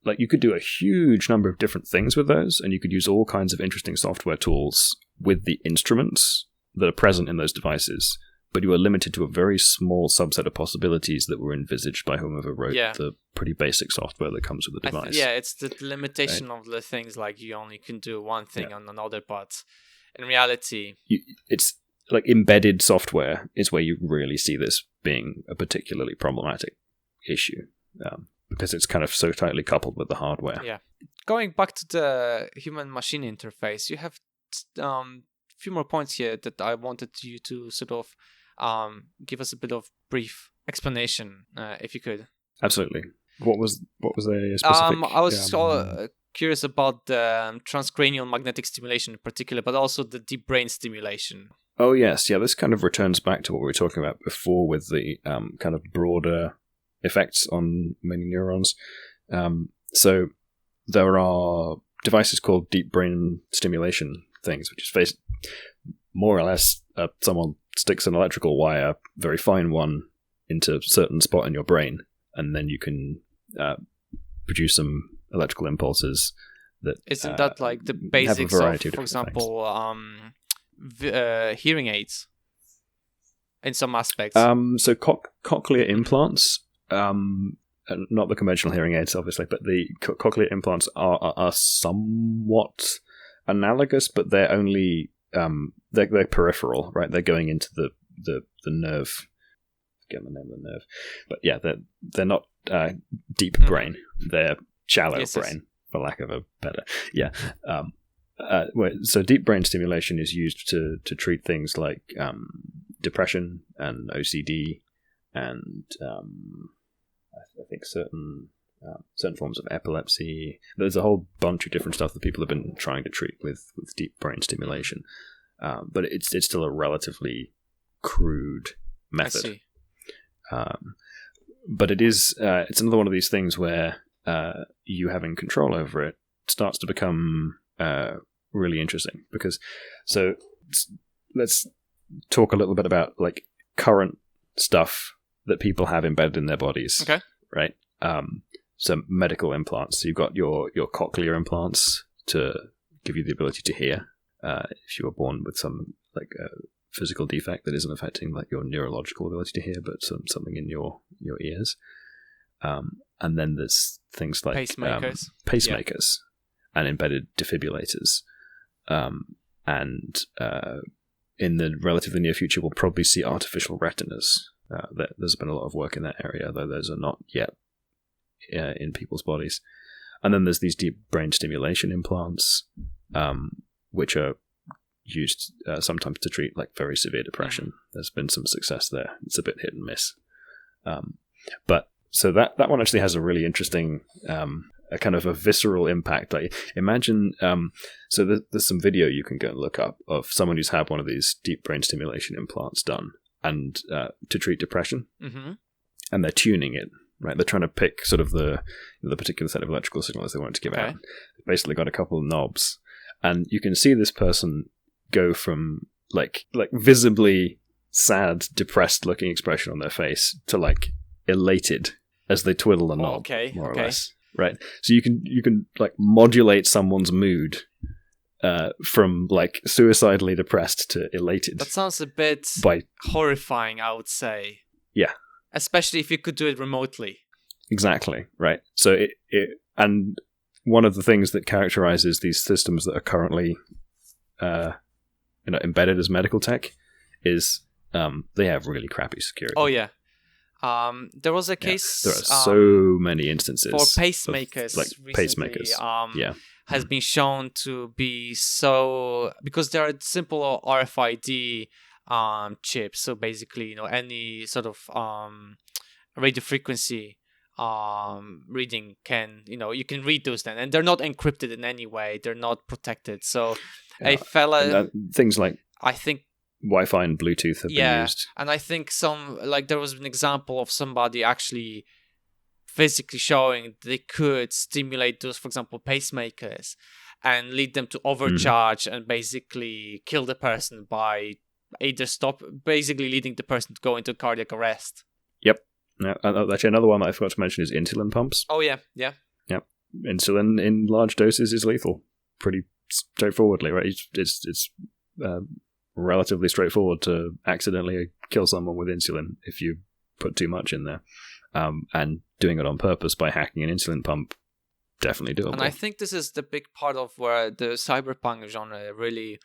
like you could do a huge number of different things with those, and you could use all kinds of interesting software tools with the instruments that are present in those devices. But you are limited to a very small subset of possibilities that were envisaged by whomever wrote the pretty basic software that comes with the device. It's the limitation of the things, like you only can do one thing on another, but in reality... It's like embedded software is where you really see this being a particularly problematic issue, because it's kind of so tightly coupled with the hardware. Yeah. Going back to the human-machine interface, you have a few more points here that I wanted you to sort of give us a bit of brief explanation, if you could. Absolutely. What was the specific? I was curious about the transcranial magnetic stimulation in particular, but also the deep brain stimulation. Oh yes, this kind of returns back to what we were talking about before with the kind of broader effects on many neurons. So there are devices called deep brain stimulation things, which is more or less someone sticks an electrical wire, very fine one, into a certain spot in your brain, and then you can produce some electrical impulses that isn't that like the basics of, for example, hearing aids in some aspects? So cochlear implants, not the conventional hearing aids, obviously, but the cochlear implants are somewhat analogous, but they're only they're peripheral, right? They're going into the nerve. Forget the name of the nerve, but they're not deep brain. They're shallow brain, for lack of a better. So deep brain stimulation is used to treat things like depression and OCD, and I think certain forms of epilepsy. There's a whole bunch of different stuff that people have been trying to treat with deep brain stimulation, but it's still a relatively crude method. But it's another one of these things where you having control over it starts to become really interesting, because let's talk a little bit about like current stuff that people have embedded in their bodies. Okay. Right. So medical implants. So you've got your cochlear implants to give you the ability to hear if you were born with some like physical defect that isn't affecting like your neurological ability to hear, but something in your ears. And then there's things like pacemakers and embedded defibrillators. And in the relatively near future, we'll probably see artificial retinas. There's been a lot of work in that area, though those are not yet in people's bodies. And then there's these deep brain stimulation implants, which are used sometimes to treat like very severe depression. There's been some success there. It's a bit hit and miss. But so that one actually has a really interesting a kind of a visceral impact. Like imagine, so there's some video you can go and look up of someone who's had one of these deep brain stimulation implants done and to treat depression, and they're tuning it right? They're trying to pick sort of the particular set of electrical signals they want to give out. They've basically got a couple of knobs, and you can see this person go from like visibly sad, depressed looking expression on their face to like elated as they twiddle the knob, more or less. Right. So you can like modulate someone's mood from like suicidally depressed to elated. That sounds a bit horrifying, I would say. Yeah. Especially if you could do it remotely. Exactly. Right. So it and one of the things that characterizes these systems that are currently embedded as medical tech is they have really crappy security. Oh yeah. There was a case. There are so many instances for pacemakers. Like recently, pacemakers. Has been shown to be so because there are simple RFID chips. So basically, any sort of radio frequency reading can you can read those then, and they're not encrypted in any way. They're not protected. So a fella things like I think. Wi-Fi and Bluetooth have been used. And I think there was an example of somebody actually physically showing they could stimulate those, for example, pacemakers and lead them to overcharge and basically kill the person by either basically leading the person to go into cardiac arrest. Yep. Actually, another one that I forgot to mention is insulin pumps. Oh, yeah. Yep. Insulin in large doses is lethal. Pretty straightforwardly, right? It's relatively straightforward to accidentally kill someone with insulin if you put too much in there. And doing it on purpose by hacking an insulin pump, definitely doable. And I think this is the big part of where the cyberpunk genre really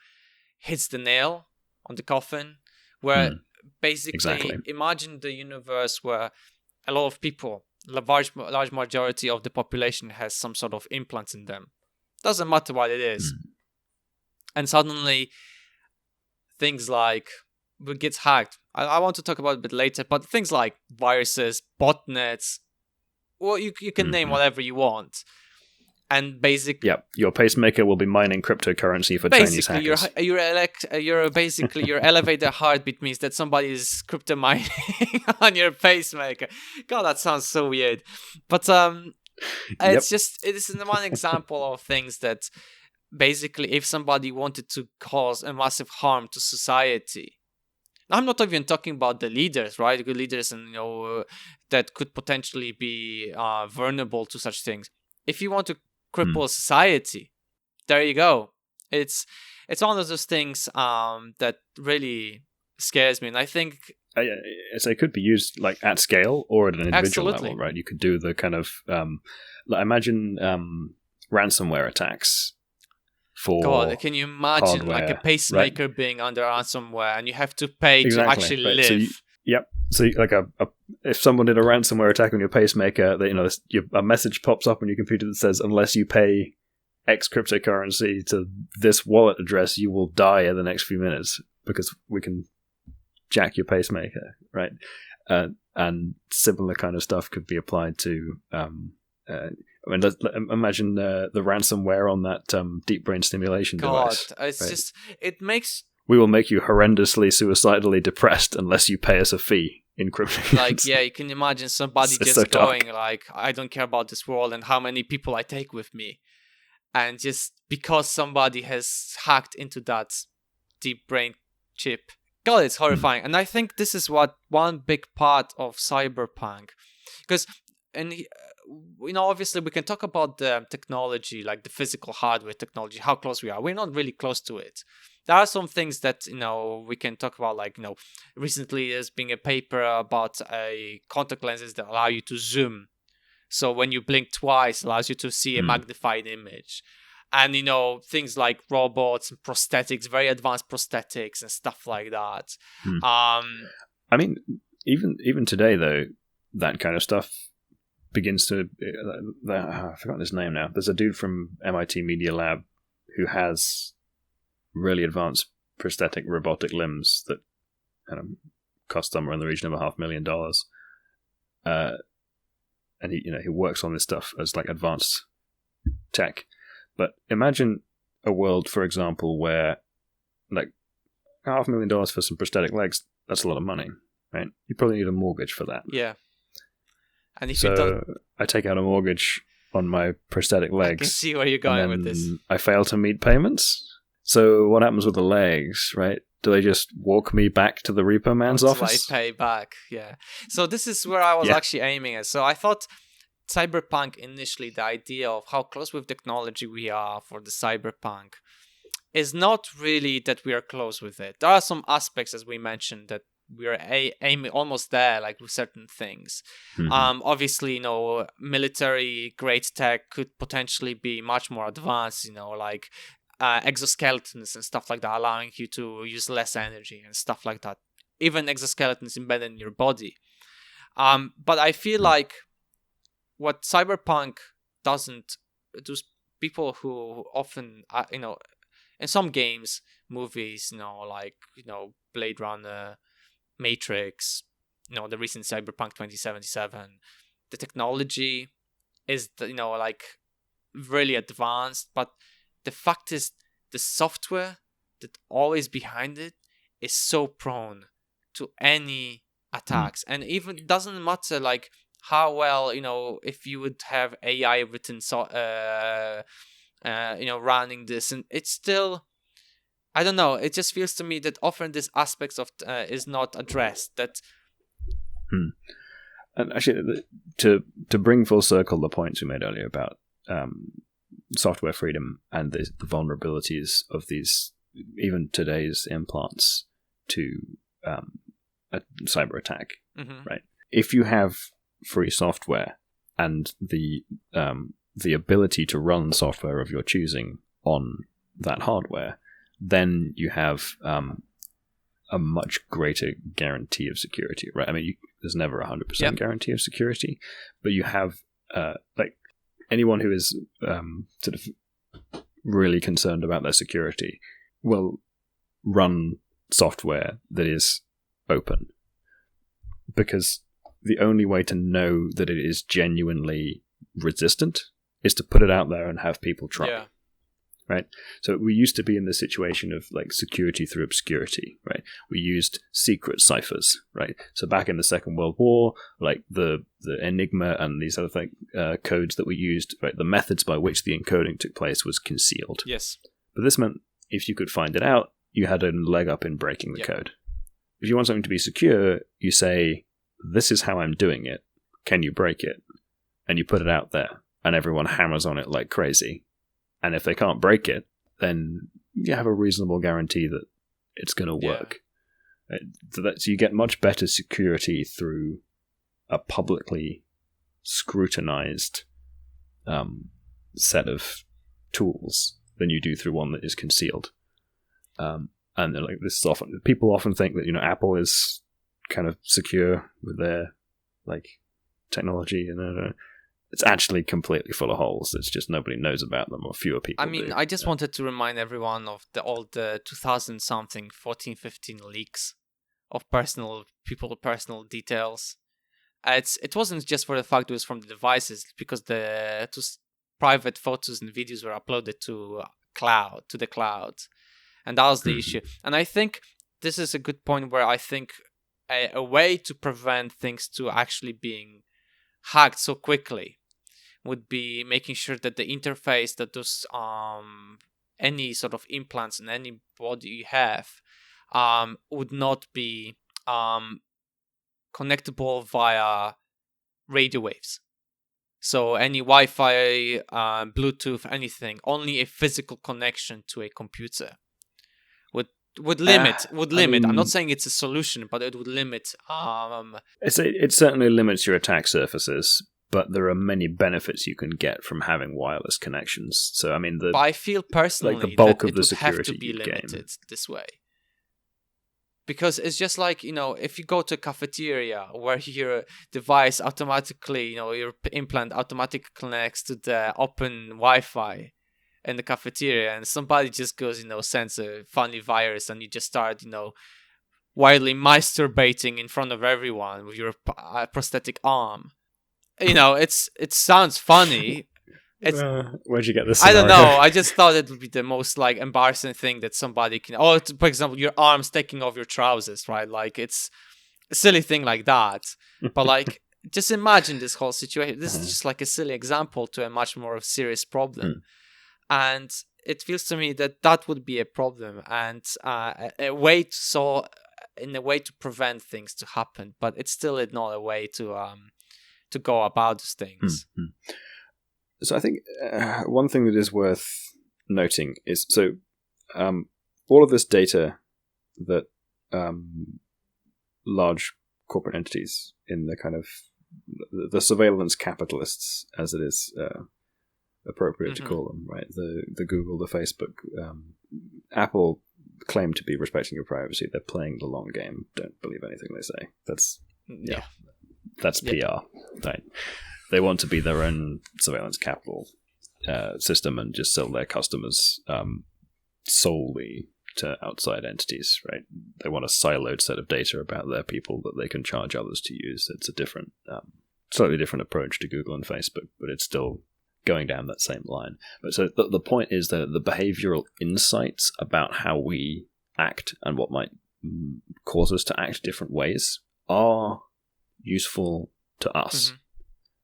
hits the nail on the coffin, where basically imagine the universe where a lot of people, a large majority of the population has some sort of implants in them. Doesn't matter what it is. And suddenly things like it gets hacked. I want to talk about it a bit later, but things like viruses, botnets, well, you can name whatever you want. And basically, your pacemaker will be mining cryptocurrency for Chinese hackers. Your elevator heartbeat means that somebody is crypto mining on your pacemaker. God, that sounds so weird. But it is one example of things that basically, if somebody wanted to cause a massive harm to society, I'm not even talking about the leaders, right? Good leaders, and that could potentially be vulnerable to such things. If you want to cripple society, there you go. It's one of those things that really scares me, and I think it could be used like at scale or at an individual level, right? You could do the kind of imagine ransomware attacks. God, can you imagine hardware, like a pacemaker being under ransomware and you have to pay to actually live? So like if someone did a ransomware attack on your pacemaker, a message pops up on your computer that says, unless you pay X cryptocurrency to this wallet address, you will die in the next few minutes because we can jack your pacemaker, right? And similar kind of stuff could be applied to imagine the ransomware on that deep brain stimulation device. It's just it makes. We will make you horrendously suicidally depressed unless you pay us a fee in crypto. Like, you can imagine somebody just going like, I don't care about this world and how many people I take with me, and just because somebody has hacked into that deep brain chip. God, it's horrifying. And I think this is what one big part of cyberpunk, because obviously we can talk about the technology, like the physical hardware technology, how close we are. We're not really close to it. There are some things that, we can talk about, like, recently there's been a paper about contact lenses that allow you to zoom. So when you blink twice, it allows you to see a magnified image. And, things like robots and prosthetics, very advanced prosthetics and stuff like that. I mean, even today, though, that kind of stuff begins to... I've forgotten his name now. There's a dude from MIT Media Lab who has really advanced prosthetic robotic limbs that cost somewhere in the region of $500,000. And he works on this stuff as like advanced tech. But imagine a world, for example, where like $500,000 for some prosthetic legs, that's a lot of money, right? You probably need a mortgage for that. Yeah. And if you don't, So I take out a mortgage on my prosthetic I can legs, see where you're going and with this. then I fail to meet payments. So what happens with the legs, right? Do they just walk me back to the Repo Man's Until office? I pay back, yeah. So this is where I was actually aiming at. So I thought Cyberpunk initially, the idea of how close with technology we are for the Cyberpunk, is not really that we are close with it. There are some aspects, as we mentioned, that we are aiming almost there, like with certain things. Obviously, you know, military grade tech could potentially be much more advanced, you know, like exoskeletons and stuff like that, allowing you to use less energy and stuff like that. Even exoskeletons embedded in your body. But I feel like what Cyberpunk doesn't, those people who often, you know, in some games, movies, you know, like, you know, Blade Runner, Matrix, you know, the recent Cyberpunk 2077, the technology is, you know, like really advanced, but the fact is the software that always behind it is so prone to any attacks. And even doesn't matter like how well, you know, if you would have AI written you know, running this, and it's still, I don't know, it just feels to me that often these aspects of is not addressed. That And actually, to bring full circle the points we made earlier about software freedom and the vulnerabilities of these, even today's implants to a cyber attack, right? If you have free software and the ability to run software of your choosing on that hardware, then you have a much greater guarantee of security, right? I mean, there's never a 100% guarantee of security, but you have like anyone who is sort of really concerned about their security will run software that is open, because the only way to know that it is genuinely resistant is to put it out there and have people try. Yeah. Right? So we used to be in the situation of like security through obscurity, right? We used secret ciphers, right? So back in the Second World War, like the Enigma and these other codes that we used, right? The methods by which the encoding took place was concealed. Yes. But this meant if you could find it out, you had a leg up in breaking the code. If you want something to be secure, you say, this is how I'm doing it. Can you break it? And you put it out there, and everyone hammers on it like crazy. And if they can't break it, then you have a reasonable guarantee that it's going to work. So you get much better security through a publicly scrutinized set of tools than you do through one that is concealed. And like this is often, people often think that, you know, Apple is kind of secure with their like technology, and it's actually completely full of holes. It's just nobody knows about them, or fewer people do. I just wanted to remind everyone of all the 2000-something, 14, 15 leaks of personal details. It wasn't just for the fact it was from the devices, because the private photos and videos were uploaded to the cloud. And that was the issue. And I think this is a good point where I think a way to prevent things to actually being hacked so quickly would be making sure that the interface that those any sort of implants in any body you have would not be connectable via radio waves. So any Wi-Fi, Bluetooth, anything, only a physical connection to a computer would limit. I'm not saying it's a solution, but it would limit. It certainly limits your attack surfaces, but there are many benefits you can get from having wireless connections. So I mean, but I feel personally like the bulk that of the it would have to security be limited gain. this way. Because it's just like, you know, if you go to a cafeteria where your device automatically, you know, your implant automatically connects to the open Wi-Fi in the cafeteria, and somebody just goes, you know, sends a funny virus, and you just start, you know, wildly masturbating in front of everyone with your prosthetic arm. You know, it sounds funny. Where'd you get this? I don't know. I just thought it would be the most like embarrassing thing that somebody can. Oh, for example, your arms taking off your trousers, right? Like it's a silly thing like that. But like just imagine this whole situation. This Uh-huh. is just like a silly example to a much more serious problem. And it feels to me that that would be a problem, and a way to prevent things to happen. But it's still not a way to go about these things. So I think one thing that is worth noting is all of this data that large corporate entities in the kind of the surveillance capitalists, as it is appropriate to call them, right? The Google, the Facebook, Apple claim to be respecting your privacy. They're playing the long game. Don't believe anything they say. That's PR, right? They want to be their own surveillance capital system and just sell their customers solely to outside entities, right? They want a siloed set of data about their people that they can charge others to use. It's a different, slightly different approach to Google and Facebook, but it's still going down that same line. But so the point is that the behavioral insights about how we act and what might cause us to act different ways are useful to us,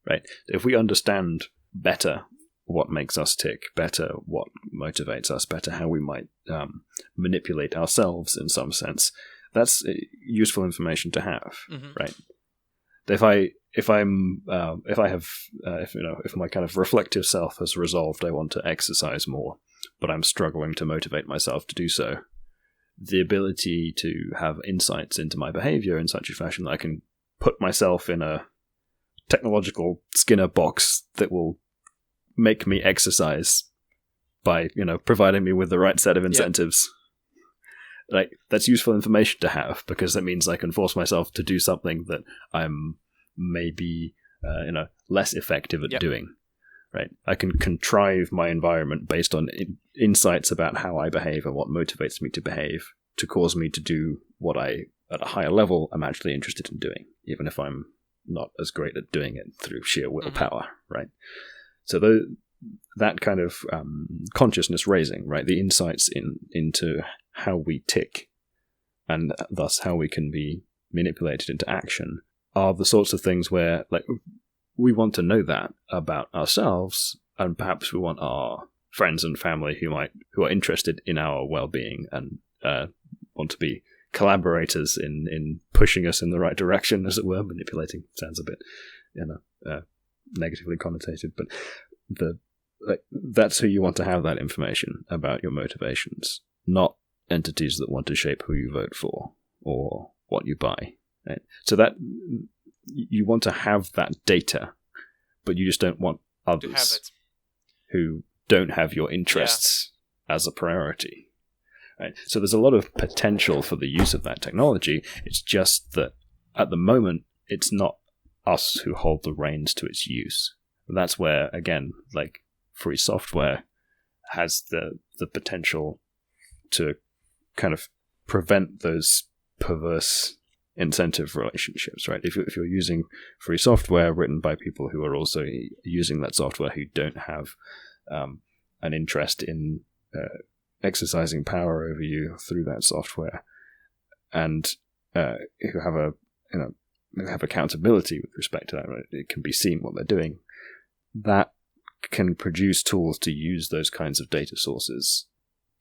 right? If we understand better what makes us tick, better what motivates us, better how we might manipulate ourselves in some sense, that's useful information to have, right? If my kind of reflective self has resolved I want to exercise more, but I'm struggling to motivate myself to do so, the ability to have insights into my behavior in such a fashion that I can put myself in a technological Skinner box that will make me exercise by, providing me with the right set of incentives. Like, that's useful information to have, because that means I can force myself to do something that I'm maybe, less effective at doing. Right? I can contrive my environment based on insights about how I behave and what motivates me to behave to cause me to do what I, at a higher level, am actually interested in doing, even if I'm not as great at doing it through sheer willpower, right? So that kind of consciousness raising, right, the insights into how we tick and thus how we can be manipulated into action are the sorts of things where, like, we want to know that about ourselves, and perhaps we want our friends and family who are interested in our well-being and want to be collaborators in pushing us in the right direction, as it were. Manipulating sounds a bit, negatively connotated, but that's who you want to have that information about your motivations, not entities that want to shape who you vote for or what you buy. Right? So that you want to have that data, but you just don't want others who don't have your interests as a priority. Right? So there's a lot of potential for the use of that technology. It's just that at the moment, it's not us who hold the reins to its use. And that's where, again, like, free software has the potential to kind of prevent those perverse incentive relationships, right? If you're using free software written by people who are also using that software who don't have an interest in exercising power over you through that software, and who have accountability with respect to that, right? It can be seen what they're doing. That can produce tools to use those kinds of data sources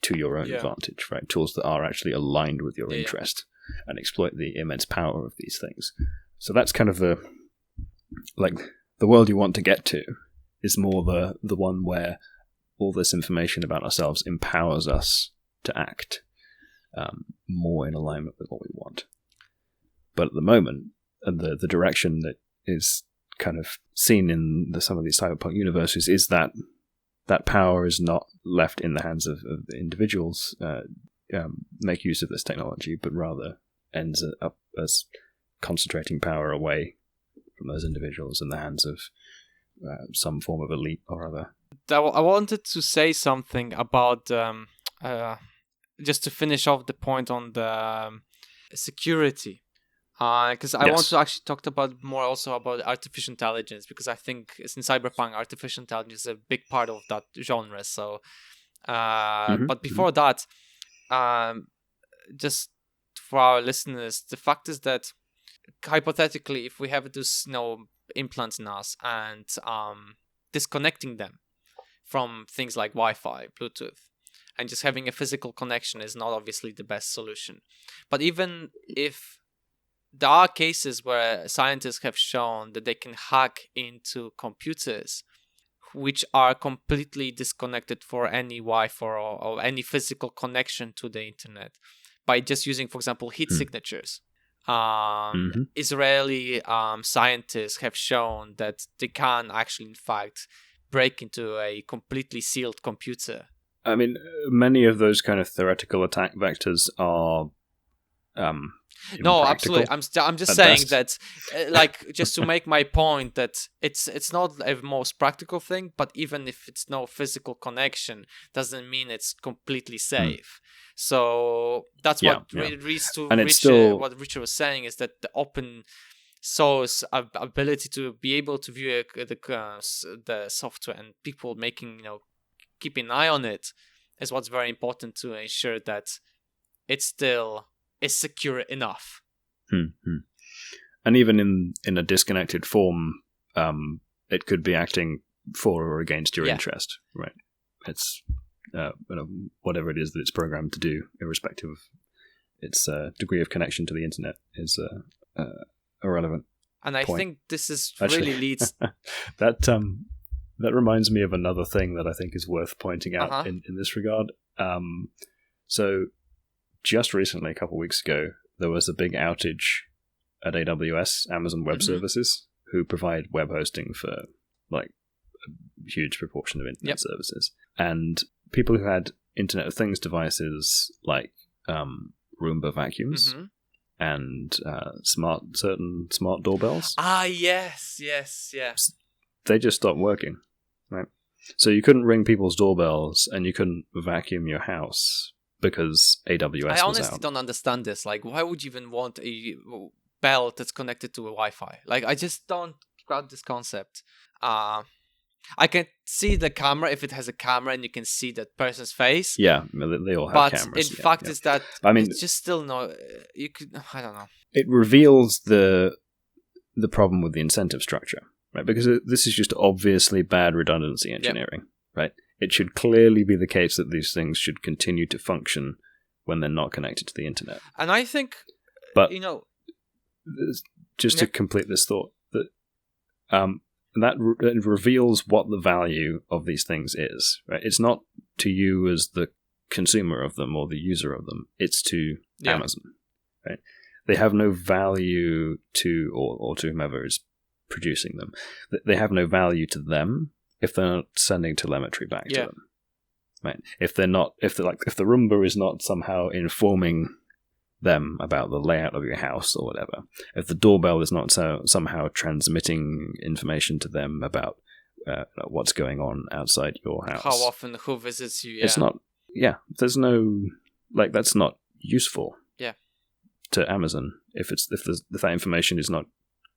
to your own advantage, right? Tools that are actually aligned with your interest and exploit the immense power of these things. So that's kind of the world you want to get to is more the one where all this information about ourselves empowers us to act more in alignment with what we want. But at the moment, the direction that is kind of seen in some of these cyberpunk universes is that power is not left in the hands of individuals make use of this technology, but rather ends up as concentrating power away from those individuals in the hands of some form of elite or other. I wanted to say something about just to finish off the point on the security. Because I want to actually talk about more also about artificial intelligence, because I think in Cyberpunk, artificial intelligence is a big part of that genre. So, but before that, just for our listeners, the fact is that hypothetically, if we have those implants in us and disconnecting them from things like Wi-Fi, Bluetooth, and just having a physical connection is not obviously the best solution. But even if there are cases where scientists have shown that they can hack into computers which are completely disconnected for any Wi-Fi or any physical connection to the internet by just using, for example, heat signatures. Israeli scientists have shown that they can actually, in fact, break into a completely sealed computer. I mean, many of those kind of theoretical attack vectors are no, absolutely. I'm just saying that, just to make my point that it's not a most practical thing, but even if it's no physical connection, doesn't mean it's completely safe. So that's what leads to Richard. What Richard was saying is that the open source ability to be able to view the software and people making keeping an eye on it is what's very important to ensure that it's still is secure enough. And even in a disconnected form, it could be acting for or against your interest, right? It's whatever it is that it's programmed to do, irrespective of its degree of connection to the internet, is irrelevant. And I think this is really leads that reminds me of another thing that I think is worth pointing out in this regard. So just recently, a couple of weeks ago, there was a big outage at AWS, Amazon Web Services, who provide web hosting for like a huge proportion of internet services. And people who had Internet of Things devices like Roomba vacuums and certain smart doorbells. Yes. They just stopped working, right? So you couldn't ring people's doorbells and you couldn't vacuum your house because AWS was out. I honestly don't understand this. Like, why would you even want a bell that's connected to a Wi-Fi? Like, I just don't grab this concept. I can see the camera if it has a camera and you can see that person's face. Yeah, they all have cameras. But in fact, is that it's just still you could. I don't know. It reveals the problem with the incentive structure, right? Because this is just obviously bad redundancy engineering, right? It should clearly be the case that these things should continue to function when they're not connected to the internet. And I think, but just to complete this thought, that reveals what the value of these things is, right? It's not to you as the consumer of them or the user of them. It's to Amazon, right? They have no value to or to whomever is producing them. They have no value to them if they're not sending telemetry back to them, right? If the Roomba is not somehow informing them about the layout of your house or whatever, if the doorbell is not somehow transmitting information to them about what's going on outside your house, how often, who visits you, it's not. There's no that's not useful. To Amazon if that information is not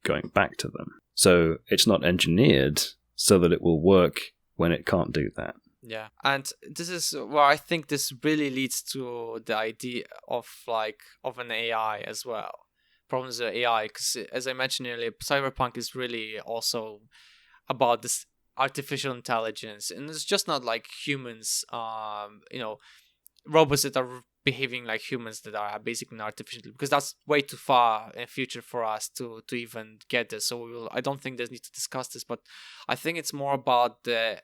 going back to them. So it's not engineered so that it will work when it can't do that. Yeah, and this is where I think this really leads to the idea of an AI as well. Problems with AI, because as I mentioned earlier, Cyberpunk is really also about this artificial intelligence, and it's just not like humans, robots that are behaving like humans that are basically artificial, because that's way too far in the future for us to even get this. So I don't think there's need to discuss this, but I think it's more about the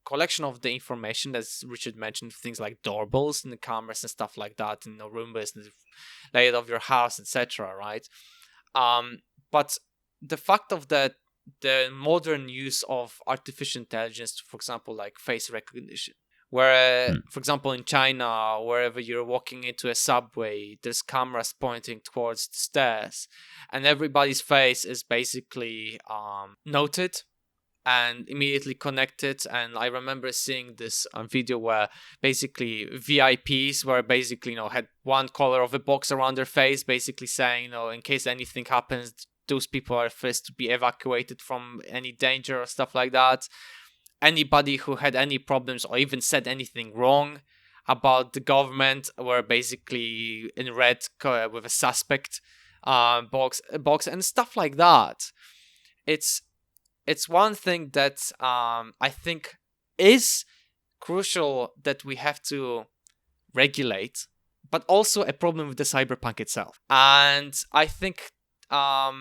collection of the information, as Richard mentioned, things like doorbells and the cameras and stuff like that, and Roombas and the layout of your house, etc. Right? But the fact of the modern use of artificial intelligence, for example, like face recognition, where, for example, in China, wherever you're walking into a subway, there's cameras pointing towards the stairs, and everybody's face is basically noted and immediately connected. And I remember seeing this video where basically VIPs were basically, had one color of a box around their face, basically saying, in case anything happens, those people are first to be evacuated from any danger or stuff like that. Anybody who had any problems or even said anything wrong about the government were basically in red with a suspect box and stuff like that. It's one thing that I think is crucial that we have to regulate, but also a problem with the cyberpunk itself. And I think I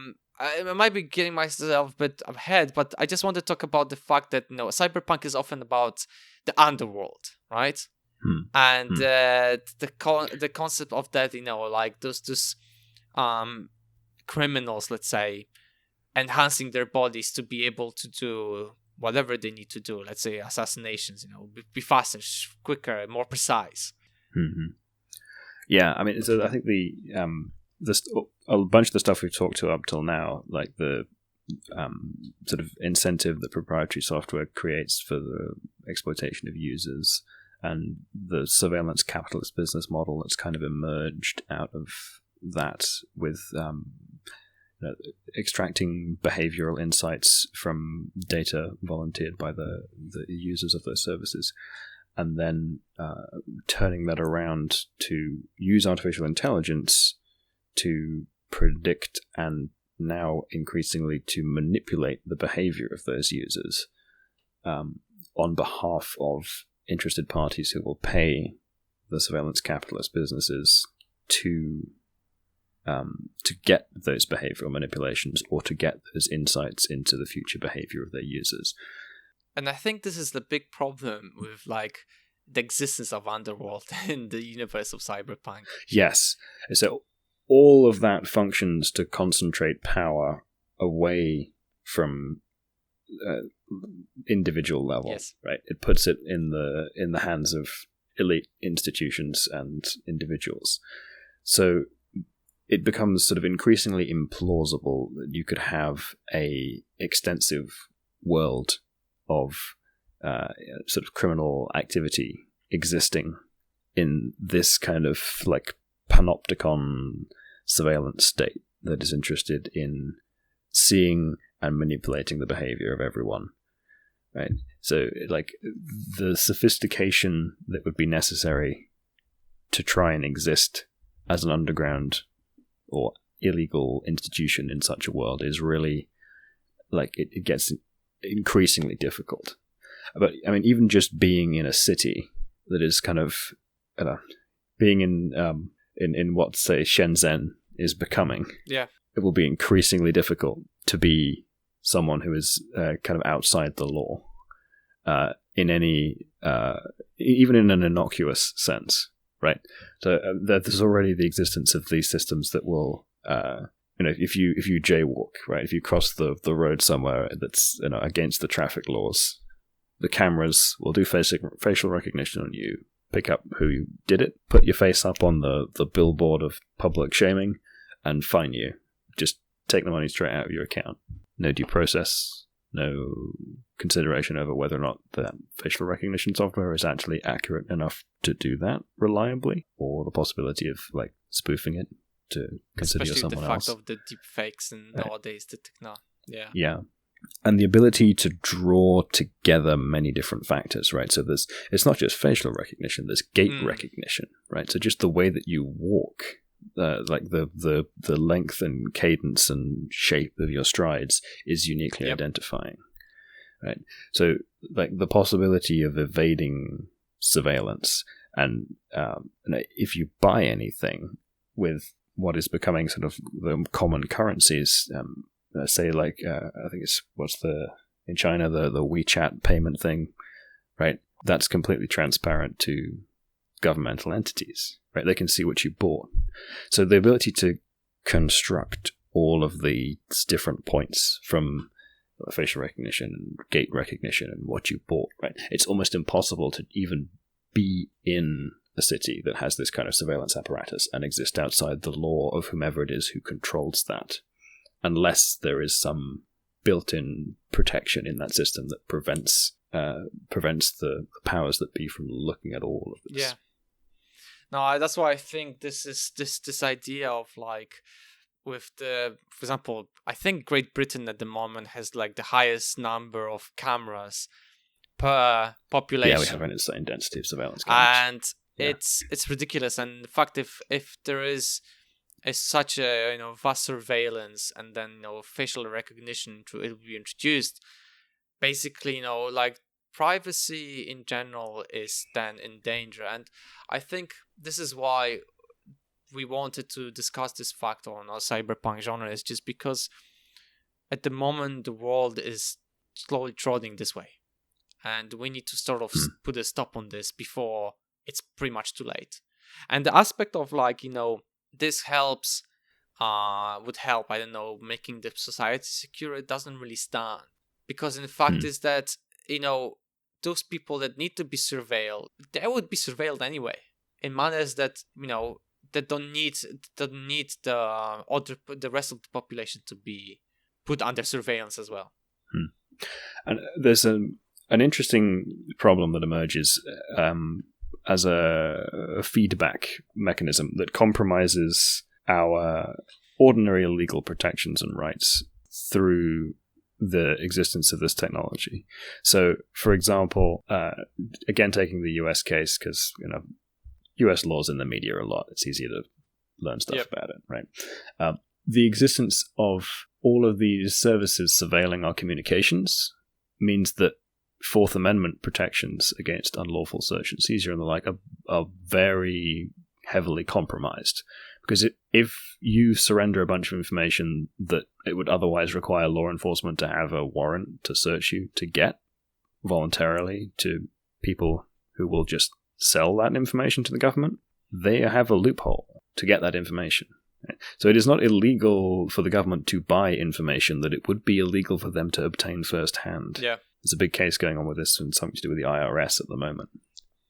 might be getting myself a bit ahead, but I just want to talk about the fact that cyberpunk is often about the underworld, right? And the concept of that, like those criminals, let's say, enhancing their bodies to be able to do whatever they need to do. Let's say assassinations, be faster, quicker, more precise. Mm-hmm. Yeah, I mean, so I think a bunch of the stuff we've talked to up till now, like the sort of incentive that proprietary software creates for the exploitation of users, and the surveillance capitalist business model that's kind of emerged out of that, with extracting behavioral insights from data volunteered by the users of those services, and then turning that around to use artificial intelligence to predict and now increasingly to manipulate the behavior of those users on behalf of interested parties who will pay the surveillance capitalist businesses to get those behavioral manipulations or to get those insights into the future behavior of their users. And I think this is the big problem with like the existence of underworld in the universe of cyberpunk. Yes. So all of that functions to concentrate power away from individual level. Yes. Right? It puts it in the hands of elite institutions and individuals. So it becomes sort of increasingly implausible that you could have a extensive world of sort of criminal activity existing in this kind of like panopticon surveillance state that is interested in seeing and manipulating the behavior of everyone, right? So like the sophistication that would be necessary to try and exist as an underground or illegal institution in such a world is really like it gets increasingly difficult. But I mean, even just being in a city that is kind of being in what, say, Shenzhen is becoming, yeah, it will be increasingly difficult to be someone who is kind of outside the law in any even in an innocuous sense, right? So there's already the existence of these systems that will if you jaywalk, right, if you cross the road somewhere that's against the traffic laws, the cameras will do facial recognition on you, pick up who did it, put your face up on the billboard of public shaming, and fine you. Just take the money straight out of your account. No due process, no consideration over whether or not that facial recognition software is actually accurate enough to do that reliably, or the possibility of like spoofing it to consider especially you're someone the else. fact of the deep fakes and nowadays the techno. Yeah. And the ability to draw together many different factors, right? So it's not just facial recognition, there's gait recognition, right? So just the way that you walk, like the length and cadence and shape of your strides is uniquely identifying, right? So like the possibility of evading surveillance, and if you buy anything with what is becoming sort of the common currencies, say like I think it's in China the WeChat payment thing, right? That's completely transparent to governmental entities, right? They can see what you bought. So the ability to construct all of the different points from facial recognition and gait recognition and what you bought, right? It's almost impossible to even be in a city that has this kind of surveillance apparatus and exist outside the law of whomever it is who controls that, unless there is some built-in protection in that system that prevents the powers that be from looking at all of this. Yeah. No, that's why I think this is this idea of like with for example, I think Great Britain at the moment has like the highest number of cameras per population. Yeah, we have an insane density of surveillance cameras. And it's ridiculous. And in fact, if there is is such a vast surveillance, and then facial recognition it will be introduced. Basically, like privacy in general is then in danger, and I think this is why we wanted to discuss this factor on our cyberpunk genre, is just because at the moment the world is slowly trotting this way, and we need to sort of put a stop on this before it's pretty much too late. And the aspect of like this helps would help, I don't know, making the society secure, it doesn't really stand, because in the fact is that those people that need to be surveilled, they would be surveilled anyway in manners that that don't need the rest of the population to be put under surveillance as well. And there's an interesting problem that emerges as a feedback mechanism that compromises our ordinary legal protections and rights through the existence of this technology. So, for example, again, taking the US case, because US laws in the media a lot, it's easier to learn stuff about it, right? The existence of all of these services surveilling our communications means that Fourth Amendment protections against unlawful search and seizure and the like are very heavily compromised. Because if you surrender a bunch of information that it would otherwise require law enforcement to have a warrant to search you to get voluntarily to people who will just sell that information to the government, they have a loophole to get that information. So it is not illegal for the government to buy information that it would be illegal for them to obtain firsthand. Yeah. There's a big case going on with this and something to do with the IRS at the moment.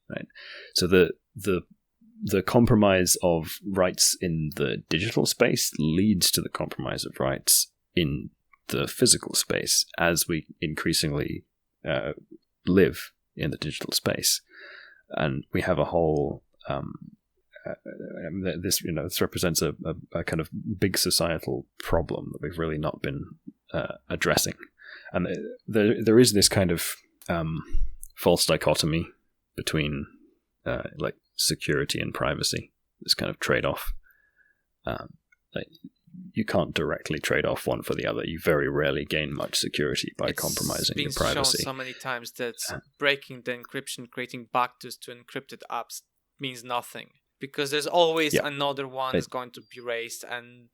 Right. So the compromise of rights in the digital space leads to the compromise of rights in the physical space as we increasingly live in the digital space. And we have a whole... this represents a kind of big societal problem that we've really not been addressing. And there is this kind of false dichotomy between like security and privacy, this kind of trade-off. Like you can't directly trade off one for the other. You very rarely gain much security by compromising your privacy. It's been shown so many times that breaking the encryption, creating backdoors to encrypted apps means nothing, because there's always another one that's going to be raised, and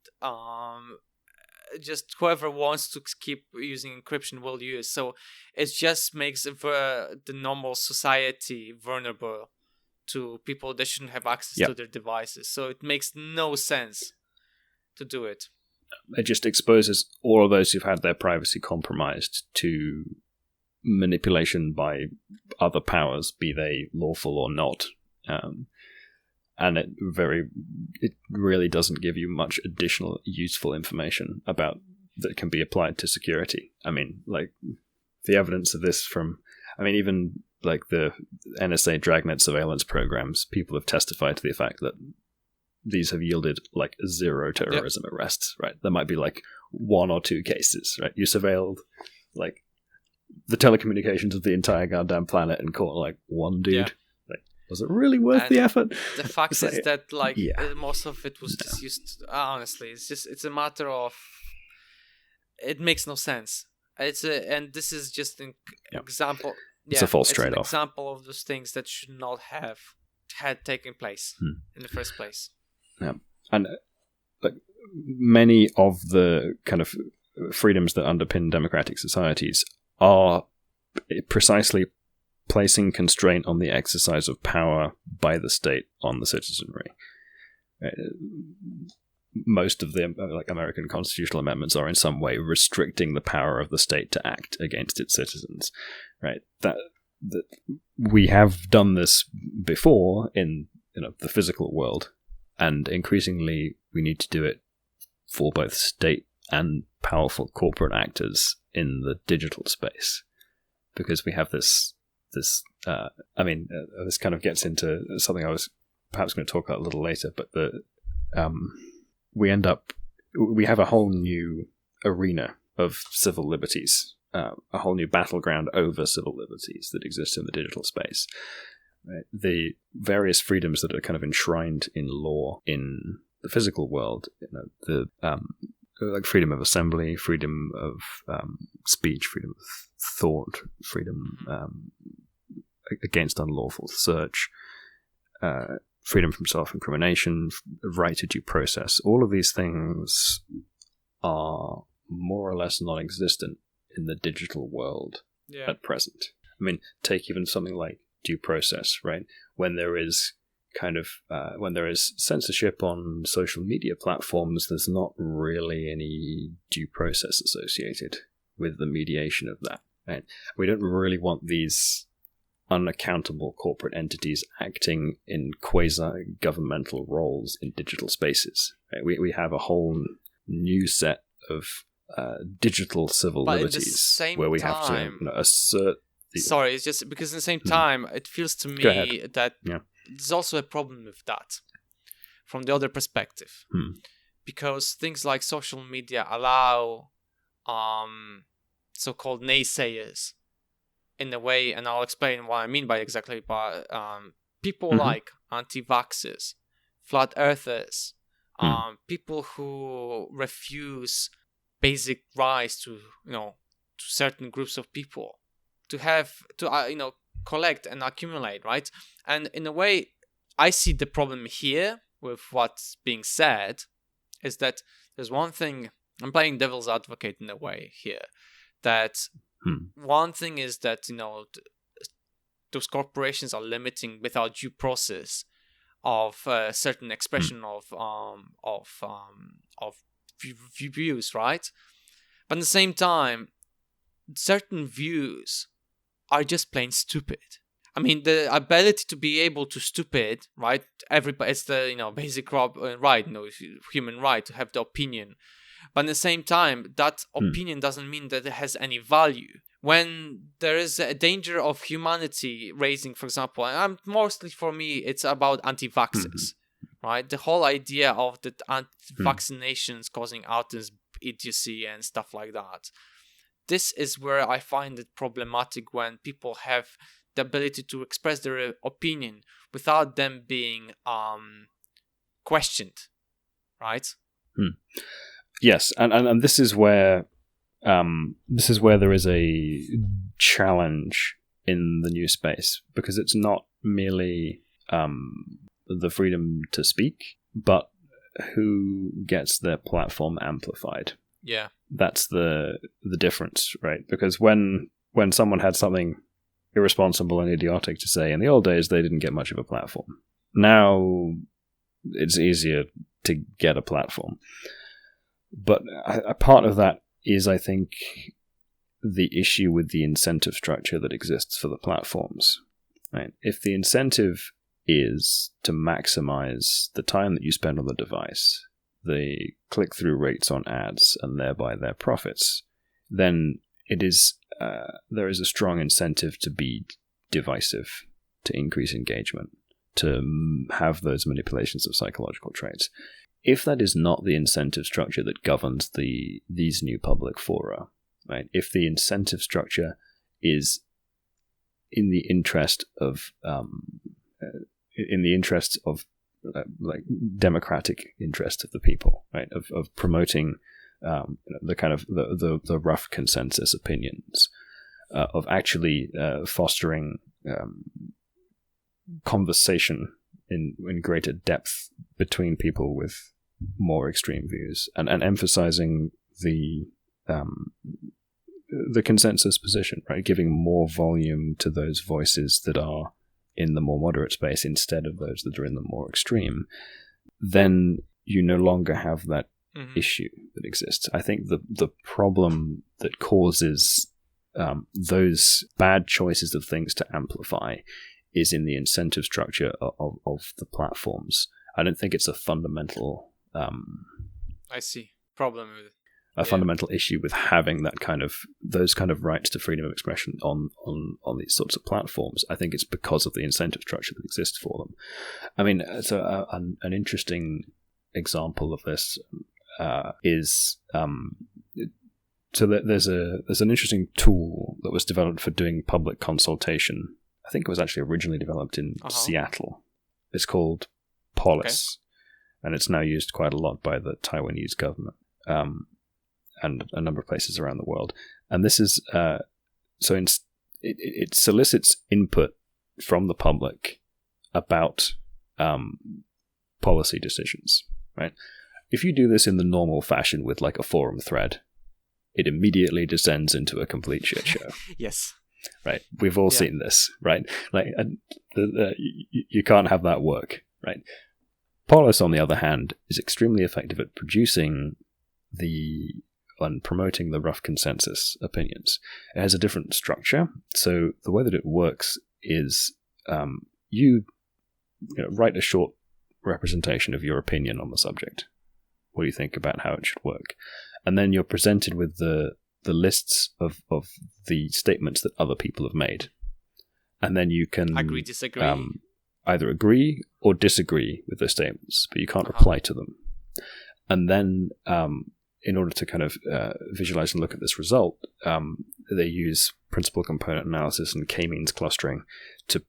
just whoever wants to keep using encryption will use. So it just makes the normal society vulnerable to people that shouldn't have access to their devices. So it makes no sense to do it. It just exposes all of those who've had their privacy compromised to manipulation by other powers, be they lawful or not. And it really doesn't give you much additional useful information about that can be applied to security. I mean, like the evidence of this from, even like the NSA Dragnet surveillance programs, people have testified to the fact that these have yielded like 0 terrorism arrests, right? There might be like 1 or 2 cases, right? You surveilled like the telecommunications of the entire goddamn planet and caught like 1 dude. Yeah. Was it really worth the effort? The fact is that most of it was just used. Honestly, it's a matter of it makes no sense. And this is just an example. It's a false trade-off. An example of those things that should not have had taken place in the first place. Yeah, and many of the kind of freedoms that underpin democratic societies are precisely placing constraint on the exercise of power by the state on the citizenry. Most of the American constitutional amendments are in some way restricting the power of the state to act against its citizens. Right? That we have done this before in the physical world, and increasingly we need to do it for both state and powerful corporate actors in the digital space, because we have this kind of gets into something I was perhaps going to talk about a little later, but we have a whole new arena of civil liberties, a whole new battleground over civil liberties that exist in the digital space. Right? The various freedoms that are kind of enshrined in law in the physical world, the like freedom of assembly, freedom of speech, freedom of thought, freedom against unlawful search, freedom from self-incrimination, right to due process. All of these things are more or less non-existent in the digital world at present. I mean, take even something like due process, right? When there is when there is censorship on social media platforms, there's not really any due process associated with the mediation of that. Right? We don't really want these unaccountable corporate entities acting in quasi-governmental roles in digital spaces. Right? We have a whole new set of digital civil liberties where we have to assert. Sorry, it's just because at the same time, it feels to me that there's also a problem with that from the other perspective. Because things like social media allow so-called naysayers in a way, and I'll explain what I mean by exactly, but people like anti-vaxxers, flat earthers, people who refuse basic rights to certain groups of people to have to collect and accumulate, right? And in a way, I see the problem here with what's being said is that there's one thing, I'm playing devil's advocate in a way here, that one thing is that those corporations are limiting without due process of certain expression of views, right? But at the same time, certain views are just plain stupid. I mean, the ability to be able to stupid, right? Everybody, it's the basic right, human right to have the opinion. But at the same time, that opinion doesn't mean that it has any value. When there is a danger of humanity raising, for example, and mostly for me, it's about anti-vaxxers, right? The whole idea of the vaccinations causing autism, idiocy, and stuff like that. This is where I find it problematic when people have the ability to express their opinion without them being questioned, right? Yes, and this is where there is a challenge in the new space, because it's not merely the freedom to speak, but who gets their platform amplified. Yeah, that's the difference, right? Because when someone had something irresponsible and idiotic to say in the old days, they didn't get much of a platform. Now it's easier to get a platform. But a part of that is, I think, the issue with the incentive structure that exists for the platforms. Right? If the incentive is to maximize the time that you spend on the device, the click-through rates on ads, and thereby their profits, then it is there is a strong incentive to be divisive, to increase engagement, to have those manipulations of psychological traits. If that is not the incentive structure that governs these new public fora, right? If the incentive structure is in the interest of like democratic interest of the people, right? Of promoting the kind of the rough consensus opinions, of actually fostering conversation in greater depth between people with more extreme views, and emphasizing the consensus position, right? Giving more volume to those voices that are in the more moderate space instead of those that are in the more extreme, then you no longer have that issue that exists. I think the problem that causes those bad choices of things to amplify is in the incentive structure of the platforms. I don't think it's a fundamental I see problem with it. Fundamental issue with having those kind of rights to freedom of expression on these sorts of platforms. I think it's because of the incentive structure that exists for them. I mean, so an interesting example of this is so that there's an interesting tool that was developed for doing public consultation. I think it was actually originally developed in Seattle. It's called Polis. and it's now used quite a lot by the Taiwanese government and a number of places around the world. And this is it solicits input from the public about policy decisions, right? If you do this in the normal fashion with like a forum thread, it immediately descends into a complete shit show. Yes. Right. We've all seen this, right? Like, you can't have that work, right? Polis, on the other hand, is extremely effective at producing and promoting the rough consensus opinions. It has a different structure. So the way that it works is you write a short representation of your opinion on the subject. What do you think about how it should work? And then you're presented with the lists of the statements that other people have made. And then you can agree, disagree. Either agree or disagree with those statements, but you can't reply to them. And then in order to kind of visualize and look at this result, they use principal component analysis and k-means clustering to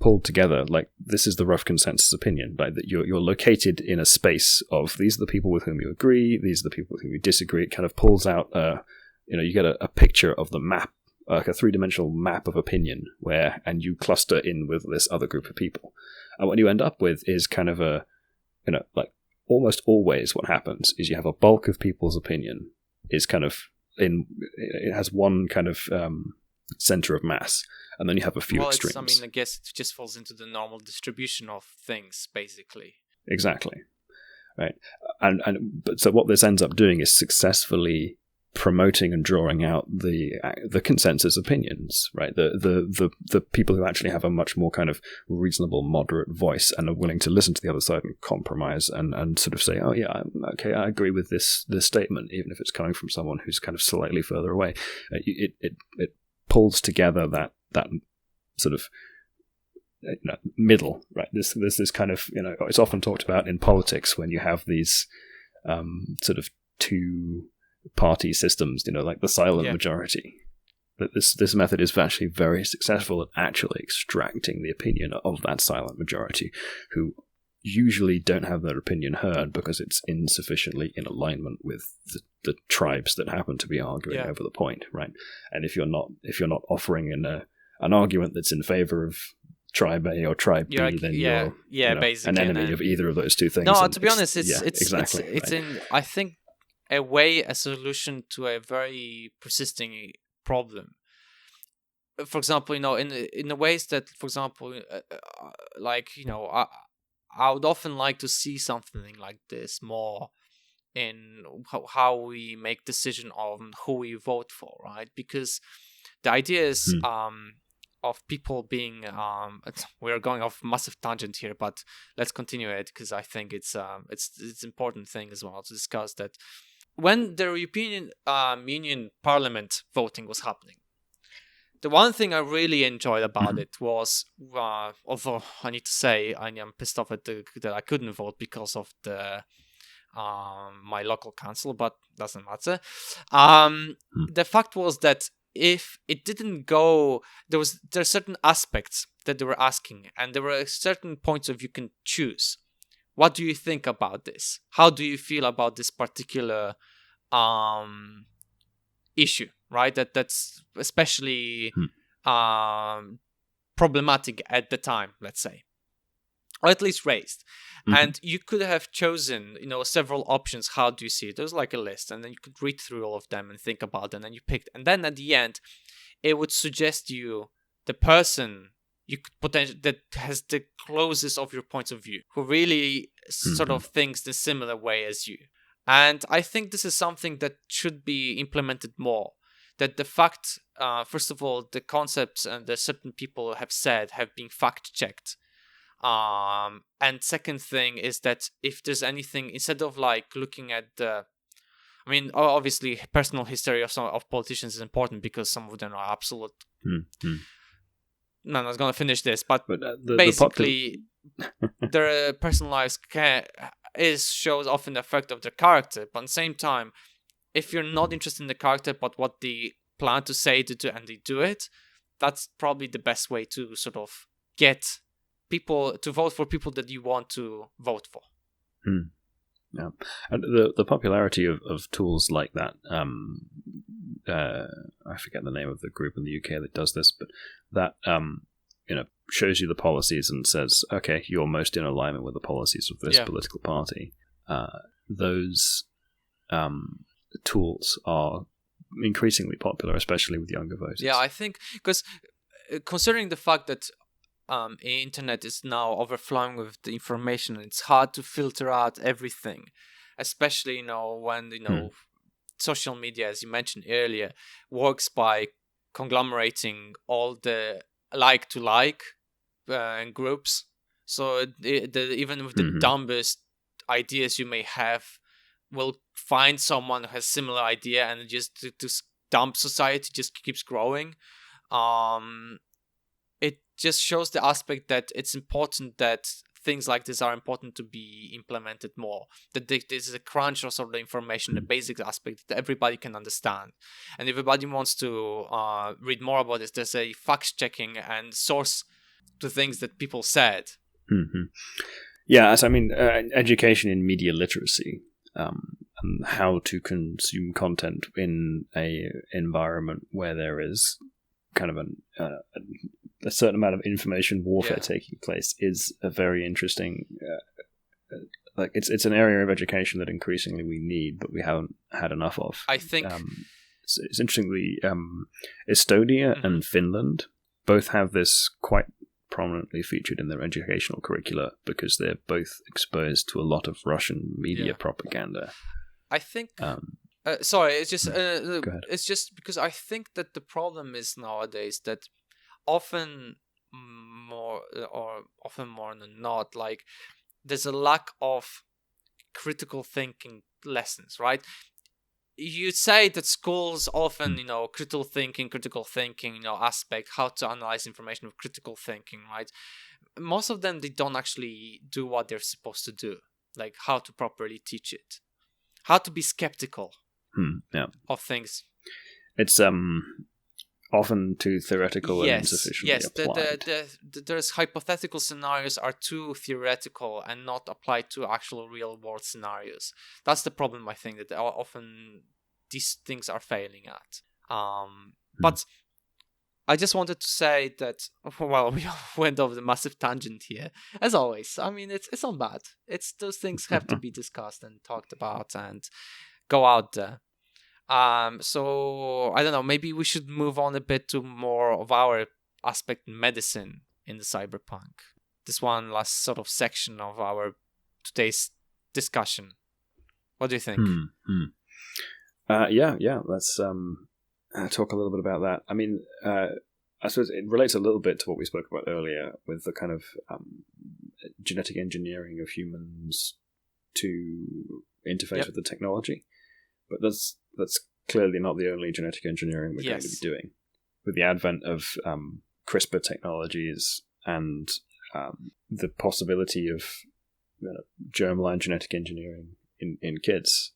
pull together, like, this is the rough consensus opinion, like that you're located in a space of these are the people with whom you agree, these are the people with whom you disagree. It kind of pulls out, you get a picture of the map, like a three-dimensional map of opinion, and you cluster in with this other group of people. And what you end up with is kind of like almost always what happens is you have a bulk of people's opinion is kind of it has one kind of center of mass, and then you have a few extremes. I guess it just falls into the normal distribution of things, basically. Exactly, right. But so what this ends up doing is successfully promoting and drawing out the consensus opinions, right? The people who actually have a much more kind of reasonable, moderate voice and are willing to listen to the other side and compromise and sort of say, oh yeah, okay, I agree with this statement, even if it's coming from someone who's kind of slightly further away. It pulls together that sort of middle, right? This kind of, it's often talked about in politics when you have these sort of two party systems, like the silent majority. But this method is actually very successful at actually extracting the opinion of that silent majority, who usually don't have their opinion heard because it's insufficiently in alignment with the tribes that happen to be arguing over the point, right? And if you're not offering an argument that's in favor of tribe A or tribe B, then you're basically an enemy of either of those two things. No, to be honest, I think a way, a solution to a very persisting problem. For example, in the ways that, for example, I would often like to see something like this more in how we make decision on who we vote for, right? Because the idea is of people being we're going off massive tangent here, but let's continue it because I think it's important thing as well to discuss that. When the European Union Parliament voting was happening, the one thing I really enjoyed about it was, although I need to say I am pissed off at that I couldn't vote because of the my local council, but doesn't matter. The fact was that if it didn't go, there are certain aspects that they were asking, and there were certain points of you can choose. What do you think about this? How do you feel about this particular issue? Right, that's especially problematic at the time, let's say, or at least raised. And you could have chosen, several options. How do you see it? There's like a list, and then you could read through all of them and think about them, and then you picked. And then at the end, it would suggest you the person you could potentially that has the closest of your points of view, who really sort of thinks the similar way as you. And I think this is something that should be implemented more. That the fact, first of all, the concepts and the certain people have said have been fact-checked. And second thing is that if there's anything, instead of like looking at obviously personal history of politicians is important because some of them are absolute. No, I was going to finish this, but basically, their personal lives shows often the effect of their character. But at the same time, if you're not interested in the character, but what they plan to say to do, and they do it, that's probably the best way to sort of get people to vote for people that you want to vote for. Yeah, and the popularity of tools like that. I forget the name of the group in the UK that does this, but that shows you the policies and says, okay, you're most in alignment with the policies of this political party. Those tools are increasingly popular, especially with younger voters. Yeah, I think because considering the fact that internet is now overflowing with the information, it's hard to filter out everything, especially when social media, as you mentioned earlier, works by conglomerating all the like groups. So even with the dumbest ideas you may have, will find someone who has similar idea, and just to dumb society just keeps growing. It just shows the aspect that it's important that things like this are important to be implemented more. That this is a crunch of sort of the information, the basic aspect that everybody can understand. And if everybody wants to read more about this, there's a fact checking and source to things that people said. Mm-hmm. Yeah, so I mean, education in media literacy, and how to consume content in a environment where there is kind of a certain amount of information warfare taking place is a very interesting. It's an area of education that increasingly we need, but we haven't had enough of. I think it's interestingly, Estonia and Finland both have this quite prominently featured in their educational curricula because they're both exposed to a lot of Russian media propaganda. I think. Sorry, it's just because I think that the problem is nowadays that often more than not, like there's a lack of critical thinking lessons, right? You say that schools often, critical thinking, aspect, how to analyze information with critical thinking, right? Most of them, they don't actually do what they're supposed to do, like how to properly teach it, how to be skeptical of things. It's often too theoretical and insufficiently applied. There's hypothetical scenarios are too theoretical and not applied to actual real world scenarios. That's the problem, I think, that often these things are failing at. But I just wanted to say that, well, we went over the massive tangent here, as always. I mean, it's not bad. It's those things have to be discussed and talked about and go out there. So I don't know, maybe we should move on a bit to more of our aspect in medicine in the cyberpunk. This one last sort of section of our today's discussion. What do you think? Let's talk a little bit about that. I mean, I suppose it relates a little bit to what we spoke about earlier with the kind of genetic engineering of humans to interface with the technology. But that's clearly not the only genetic engineering we're going to be doing. With the advent of CRISPR technologies and the possibility of germline genetic engineering in kids,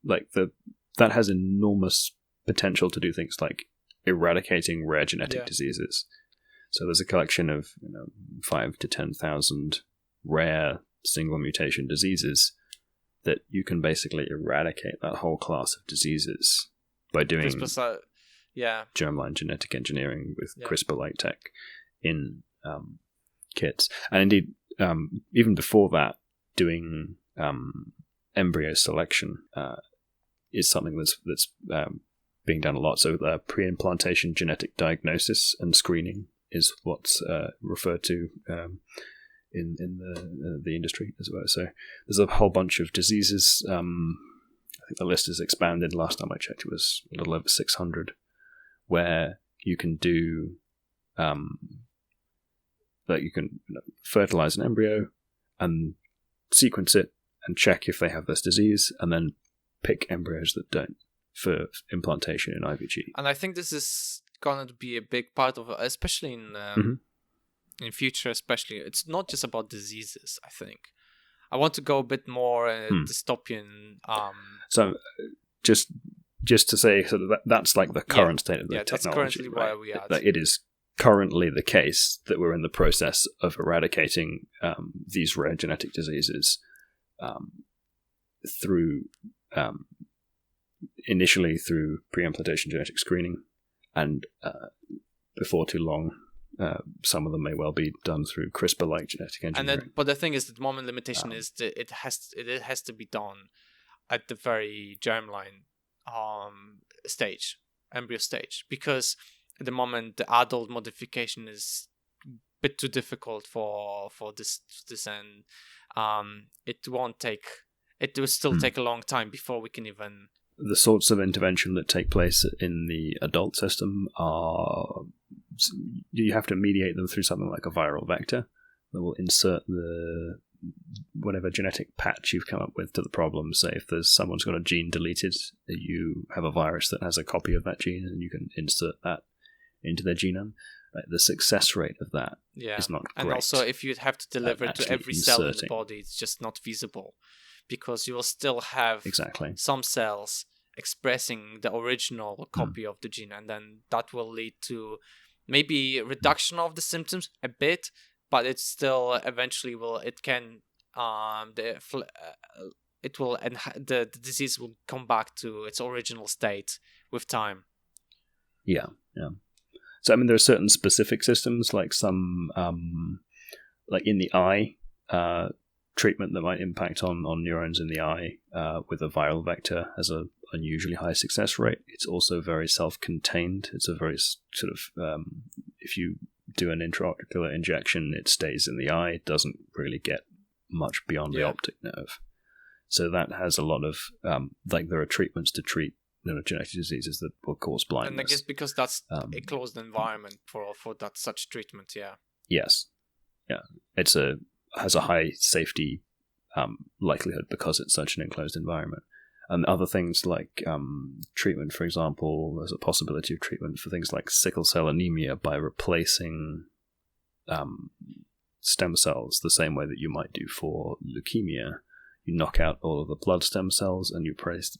that has enormous potential to do things like eradicating rare genetic diseases. So there's a collection of 5,000 to 10,000 rare single mutation diseases that you can basically eradicate that whole class of diseases by doing germline genetic engineering with CRISPR-like tech in kids. And indeed, even before that, doing embryo selection is something that's being done a lot. So pre-implantation genetic diagnosis and screening is what's referred to in the industry as well. So there's a whole bunch of diseases. I think the list is expanded. Last time I checked, it was a little over 600, where you can do you can fertilize an embryo and sequence it and check if they have this disease, and then pick embryos that don't for implantation in IVG. And I think this is going to be a big part of it, especially in in future. Especially, it's not just about diseases. I think I want to go a bit more dystopian. So just to say, so that's like the current state of the technology. That's currently where we are. It is currently the case that we're in the process of eradicating these rare genetic diseases through initially through pre-implantation genetic screening, and before too long, some of them may well be done through CRISPR-like genetic engineering. But the thing is, the moment limitation is that it has to be done at the very germline stage, embryo stage, because at the moment the adult modification is a bit too difficult for this, and it will still take a long time before we can even. The sorts of intervention that take place in the adult system are, you have to mediate them through something like a viral vector that will insert the whatever genetic patch you've come up with to the problem. Say if there's someone's got a gene deleted, you have a virus that has a copy of that gene, and you can insert that into their genome. The success rate of that is not great. And also, if you'd have to deliver it to every cell in the body, it's just not feasible, because you will still have some cells expressing the original copy of the gene, and then that will lead to maybe reduction of the symptoms a bit, but it still eventually the disease will come back to its original state with time. Yeah. So I mean, there are certain specific systems, like some like in the eye, treatment that might impact on neurons in the eye with a viral vector has a unusually high success rate. It's also very self-contained. It's a very sort of if you do an intraocular injection, it stays in the eye. It doesn't really get much beyond the optic nerve. So that has a lot of there are treatments to treat genetic diseases that will cause blindness. And I guess because that's a closed environment for that such treatment. Yes. Yeah. Has a high safety likelihood because it's such an enclosed environment. And other things like treatment, for example, there's a possibility of treatment for things like sickle cell anemia by replacing stem cells the same way that you might do for leukemia. You knock out all of the blood stem cells and you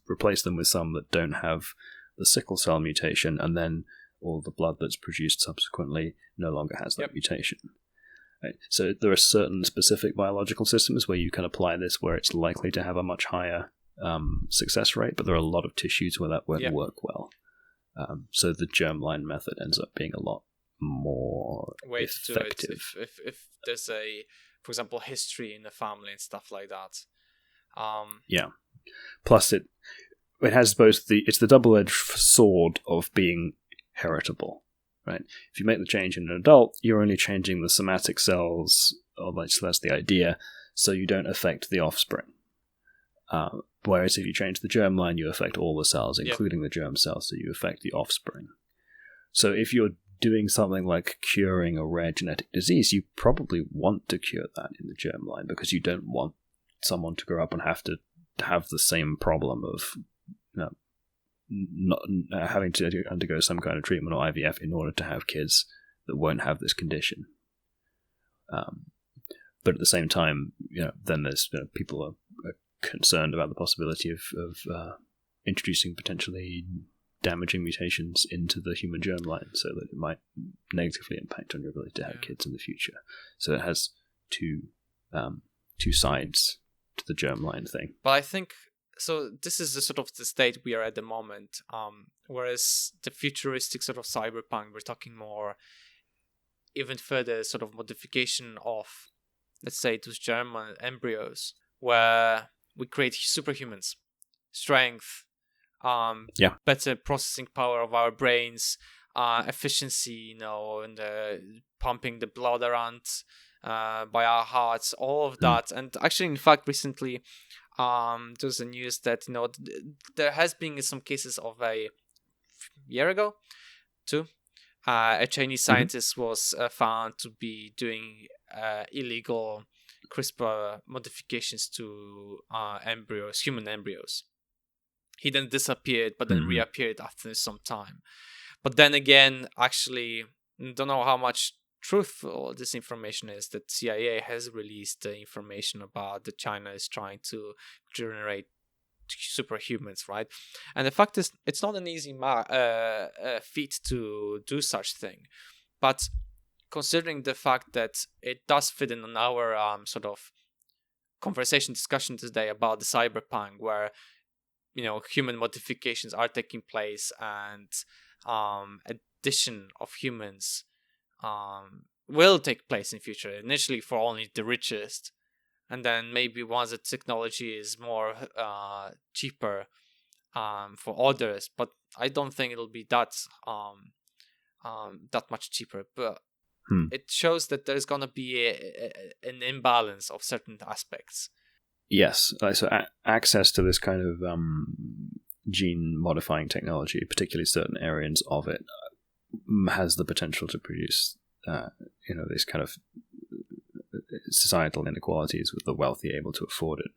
replace them with some that don't have the sickle cell mutation, and then all the blood that's produced subsequently no longer has that mutation. Right. So there are certain specific biological systems where you can apply this where it's likely to have a much higher success rate, but there are a lot of tissues where that won't work well. So the germline method ends up being a lot more effective. If there's for example, history in the family and stuff like that. Plus it has both it's the double-edged sword of being heritable. Right. If you make the change in an adult, you're only changing the somatic cells, so that's the idea, so you don't affect the offspring. Whereas if you change the germline, you affect all the cells, including the germ cells, so you affect the offspring. So if you're doing something like curing a rare genetic disease, you probably want to cure that in the germline, because you don't want someone to grow up and have to have the same problem of not having to undergo some kind of treatment or IVF in order to have kids that won't have this condition. But at the same time, then there's people are concerned about the possibility of introducing potentially damaging mutations into the human germline, so that it might negatively impact on your ability to have kids in the future. So it has two sides to the germline thing. But I think. So this is the sort of the state we are at the moment, whereas the futuristic sort of cyberpunk, we're talking more even further sort of modification of, let's say, those germ embryos, where we create superhumans, strength, better processing power of our brains, efficiency, and pumping the blood around by our hearts, all of that. And actually, in fact, recently, there's a news that there has been some cases of a year ago too. A Chinese scientist was found to be doing illegal CRISPR modifications to human embryos. He then disappeared, but then reappeared after some time. But then again, actually, don't know how much truthful this information is, that CIA has released the information about that China is trying to generate superhumans, right? And the fact is, it's not an easy feat to do such thing, But considering the fact that it does fit in on our sort of conversation discussion today about the cyberpunk, where human modifications are taking place, and addition of humans will take place in future, initially for only the richest, and then maybe once the technology is more cheaper for others. But I don't think it'll be that much cheaper. But it shows that there's gonna be an imbalance of certain aspects. Yes, so access to this kind of gene modifying technology, particularly certain areas of it, has the potential to produce these kind of societal inequalities with the wealthy able to afford it.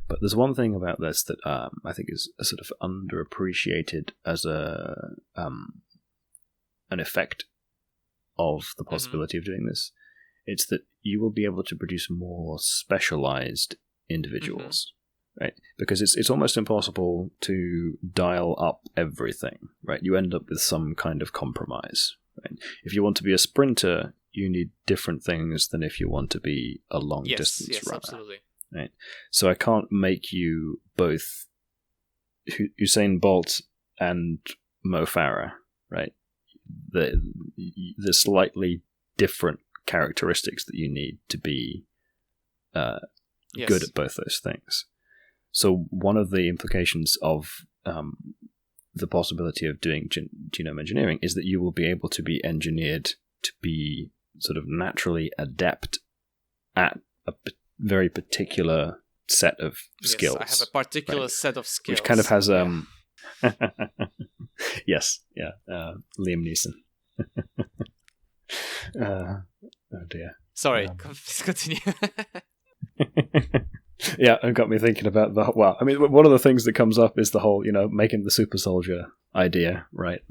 But there's one thing about this that I think is a sort of underappreciated as an effect of the possibility of doing this. It's that you will be able to produce more specialized individuals, right? Because it's almost impossible to dial up everything, right? You end up with some kind of compromise, right? If you want to be a sprinter, you need different things than if you want to be a long distance runner. Absolutely. Right? So I can't make you both Usain Bolt and Mo Farah, right? The slightly different characteristics that you need to be good at both those things. So one of the implications of the possibility of doing genome engineering is that you will be able to be engineered to be sort of naturally adept at a very particular set of skills. I have a particular set of skills. Which kind of has... yes, yeah. Liam Neeson. Oh dear. Sorry, please continue. Yeah, it got me thinking about one of the things that comes up is the whole, making the super soldier idea, right?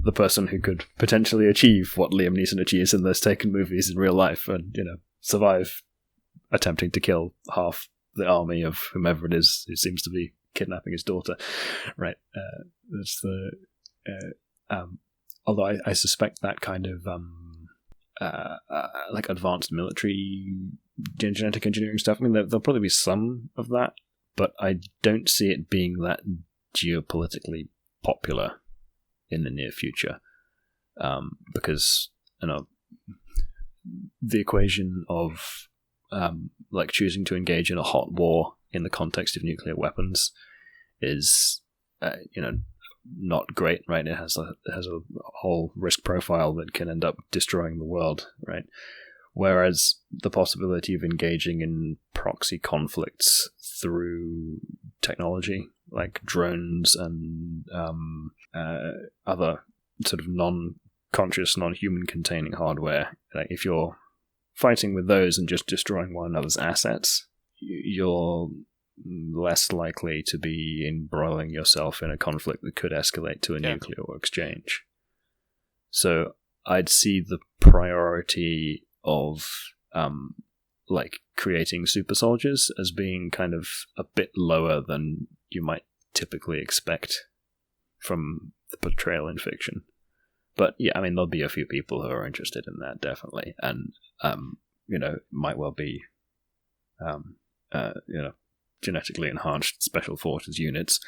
The person who could potentially achieve what Liam Neeson achieves in those Taken movies in real life, and survive attempting to kill half the army of whomever it is who seems to be kidnapping his daughter, right? That's the although I suspect that kind of like advanced military genetic engineering stuff, I mean, there'll probably be some of that, but I don't see it being that geopolitically popular in the near future, because the equation of like choosing to engage in a hot war in the context of nuclear weapons is not great, right? It has a whole risk profile that can end up destroying the world, right? Whereas the possibility of engaging in proxy conflicts through technology like drones and other sort of non-conscious, non-human containing hardware, like if you're fighting with those and just destroying one another's assets, you're less likely to be embroiling yourself in a conflict that could escalate to a nuclear exchange. So I'd see the priority of like creating super soldiers as being kind of a bit lower than you might typically expect from the portrayal in fiction. But yeah, I mean, there'll be a few people who are interested in that, definitely, and might well be genetically enhanced special forces units.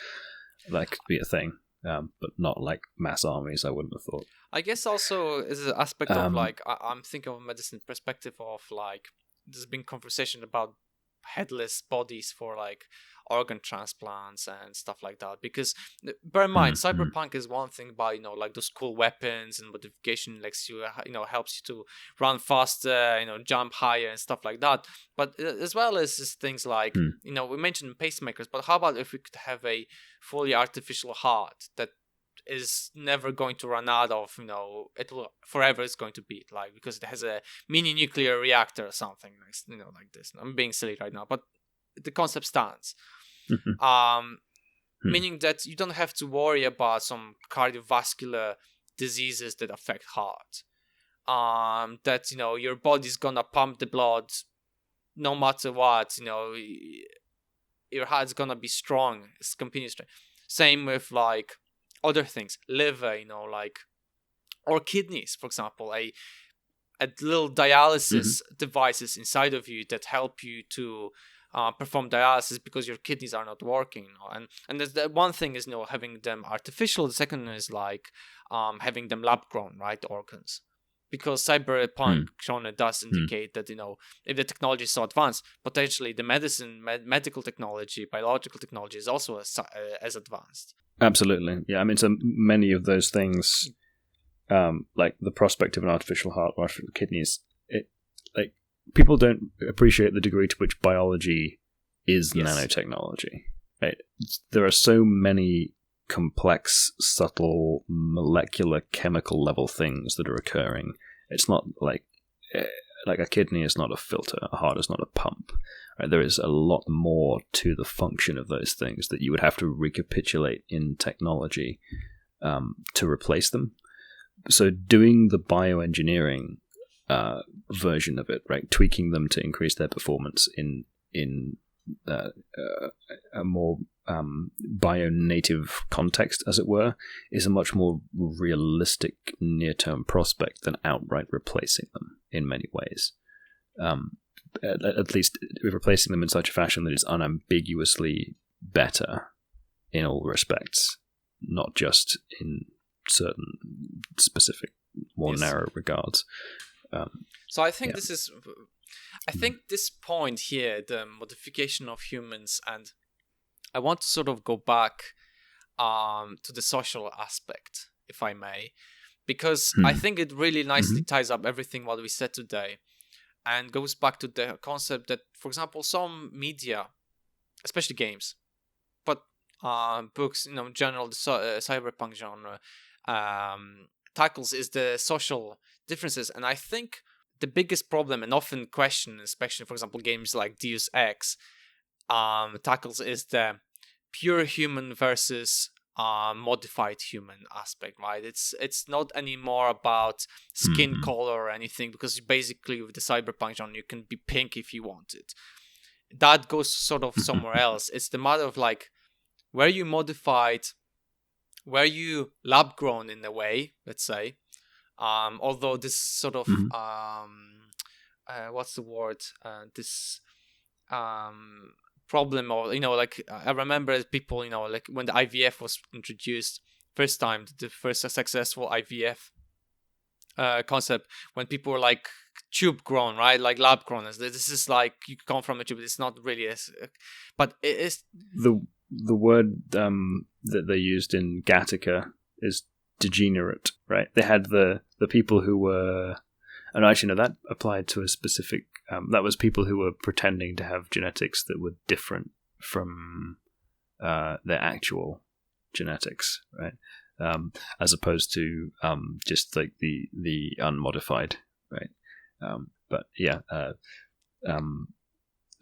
That could be a thing, but not like mass armies, I wouldn't have thought. I guess also is an aspect of like, I'm thinking of a medicine perspective of like, there's been conversation about headless bodies for like organ transplants and stuff like that, because bear in mind, cyberpunk is one thing about like those cool weapons and modification, like helps you to run faster, jump higher and stuff like that, but as well as things like we mentioned pacemakers, but how about if we could have a fully artificial heart that is never going to run out of, it will forever is going to beat, like, because it has a mini nuclear reactor or something, like this. I'm being silly right now, but the concept stands. Meaning that you don't have to worry about some cardiovascular diseases that affect heart. That your body's gonna pump the blood no matter what. Your heart's gonna be strong. It's continuously. Same with like other things, liver. Like or kidneys, for example, a little dialysis devices inside of you that help you to perform dialysis because your kidneys are not working. And there's the one thing is having them artificial. The second is like having them lab grown, right, organs. Because Cyberpunk genre does indicate that if the technology is so advanced, potentially the medical technology, biological technology is also as advanced. Absolutely, yeah. I mean, so many of those things, like the prospect of an artificial heart or artificial kidneys, like people don't appreciate the degree to which biology is nanotechnology. Right? There are so many complex, subtle, molecular, chemical level things that are occurring. It's not like a kidney is not a filter, a heart is not a pump. Right? There is a lot more to the function of those things that you would have to recapitulate in technology to replace them. So doing the bioengineering version of it, right, tweaking them to increase their performance in a more bio-native context, as it were, is a much more realistic near-term prospect than outright replacing them in many ways. At least replacing them in such a fashion that is unambiguously better in all respects, not just in certain specific, more narrow regards. So I think I think this point here, the modification of humans, and I want to sort of go back to the social aspect, if I may, because I think it really nicely ties up everything what we said today, and goes back to the concept that, for example, some media, especially games, but books, in general, the cyberpunk genre tackles is the social differences. And I think the biggest problem and often question, especially for example games like Deus Ex tackles, is the pure human versus modified human aspect, right? It's not anymore about skin color or anything, because basically with the cyberpunk genre you can be pink if you want it. That goes sort of somewhere else. It's the matter of like, were you modified, were you lab grown in a way, let's say, although this sort of what's the word, this problem, or like I remember people, like when the IVF was introduced first time, the first successful IVF concept, when people were like tube grown, right, like lab grown. This is like you come from a tube. It's not really but it is the word that they used in Gattaca is degenerate, right? They had the people who were, and actually no, that applied to a specific, that was people who were pretending to have genetics that were different from their actual genetics, right? As opposed to just like the unmodified, right? But yeah,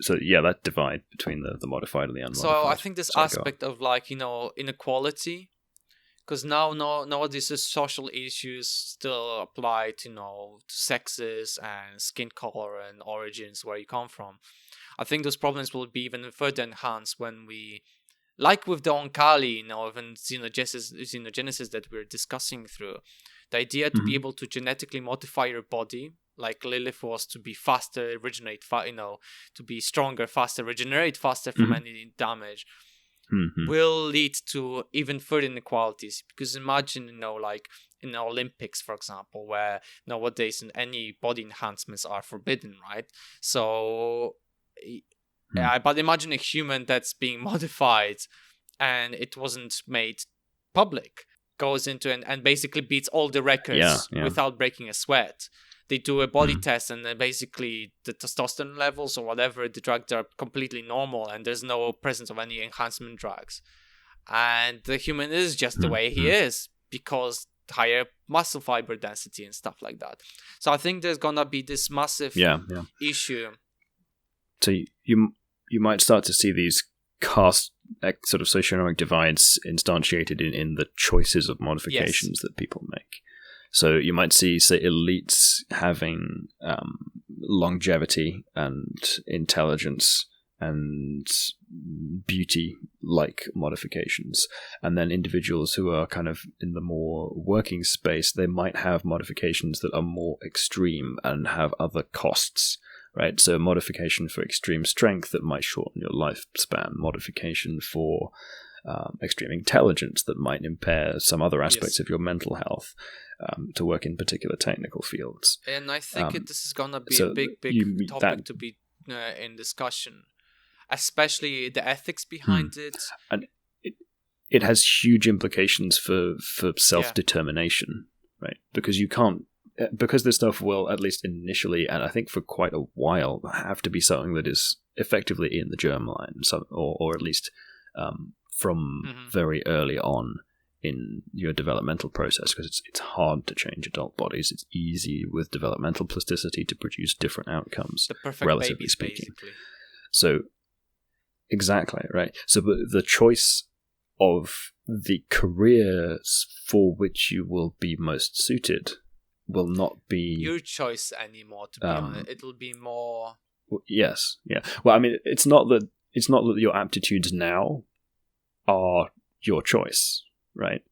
so yeah, that divide between the modified and the unmodified. So I think this aspect of like inequality, because nowadays the social issues still apply to to sexes and skin color and origins, where you come from. I think those problems will be even further enhanced when we, like with the Onkali, even xenogenesis that we're discussing through, the idea to be able to genetically modify your body, like Lilith was, to be faster, originate, to be stronger, faster, regenerate faster from any damage, will lead to even further inequalities. Because imagine, like in the Olympics, for example, where nowadays any body enhancements are forbidden, right? So, but imagine a human that's being modified and it wasn't made public, goes into and basically beats all the records without breaking a sweat. They do a body test, and then basically the testosterone levels or whatever, the drugs are completely normal, and there's no presence of any enhancement drugs. And the human is just the way he is, because higher muscle fiber density and stuff like that. So I think there's gonna be this massive issue. So you might start to see these caste sort of socioeconomic divides instantiated in the choices of modifications that people make. So you might see, say, elites having longevity and intelligence and beauty-like modifications. And then individuals who are kind of in the more working space, they might have modifications that are more extreme and have other costs, right? So modification for extreme strength that might shorten your lifespan, modification for extreme intelligence that might impair some other aspects of your mental health, to work in particular technical fields. And I think this is going to be a big topic to be in discussion, especially the ethics behind it. And it has huge implications for self-determination, right? Because you can't, because this stuff will, at least initially, and I think for quite a while, have to be something that is effectively in the germline, or at least from very early on in your developmental process, because it's hard to change adult bodies. It's easy with developmental plasticity to produce different outcomes, the perfect relatively babies, speaking. Basically. So, exactly, right. So the choice of the careers for which you will be most suited will not be your choice anymore, to be honest. It'll be more... Yes, yeah. Well, I mean, it's not that your aptitudes now are your choice, right?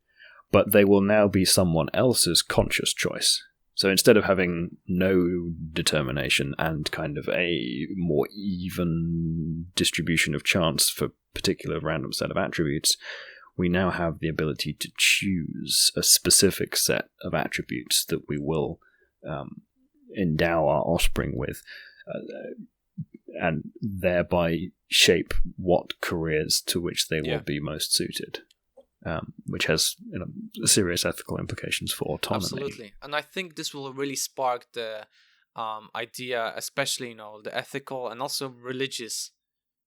But they will now be someone else's conscious choice. So instead of having no determination and kind of a more even distribution of chance for a particular random set of attributes, we now have the ability to choose a specific set of attributes that we will endow our offspring with, and thereby shape what careers to which they will be most suited. Which has serious ethical implications for autonomy. Absolutely. And I think this will really spark the idea, especially the ethical and also religious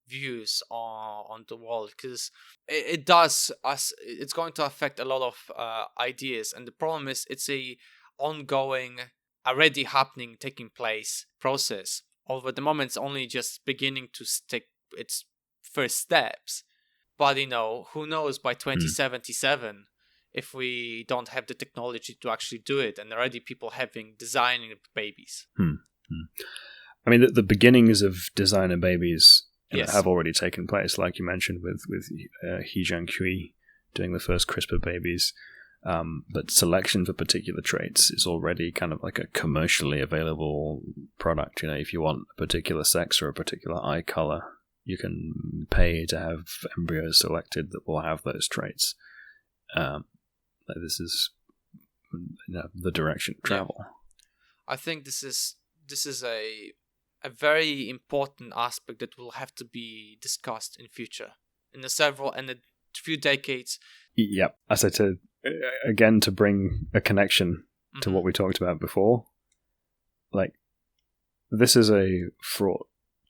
views on the world, because it's going to affect a lot of ideas. And the problem is it's a ongoing, already happening, taking place process. Although at the moment it's only just beginning to take its first steps. But, who knows by 2077 if we don't have the technology to actually do it, and already people designing babies. I mean, the beginnings of designer babies Yes. have already taken place, like you mentioned, with He Jiankui doing the first CRISPR babies. But selection for particular traits is already kind of like a commercially available product. If you want a particular sex or a particular eye color, you can pay to have embryos selected that will have those traits. This is the direction of travel. Yeah. I think this is a very important aspect that will have to be discussed in future, in a few decades. Yep. As I said, again, to bring a connection to what we talked about before, like, this is a fraught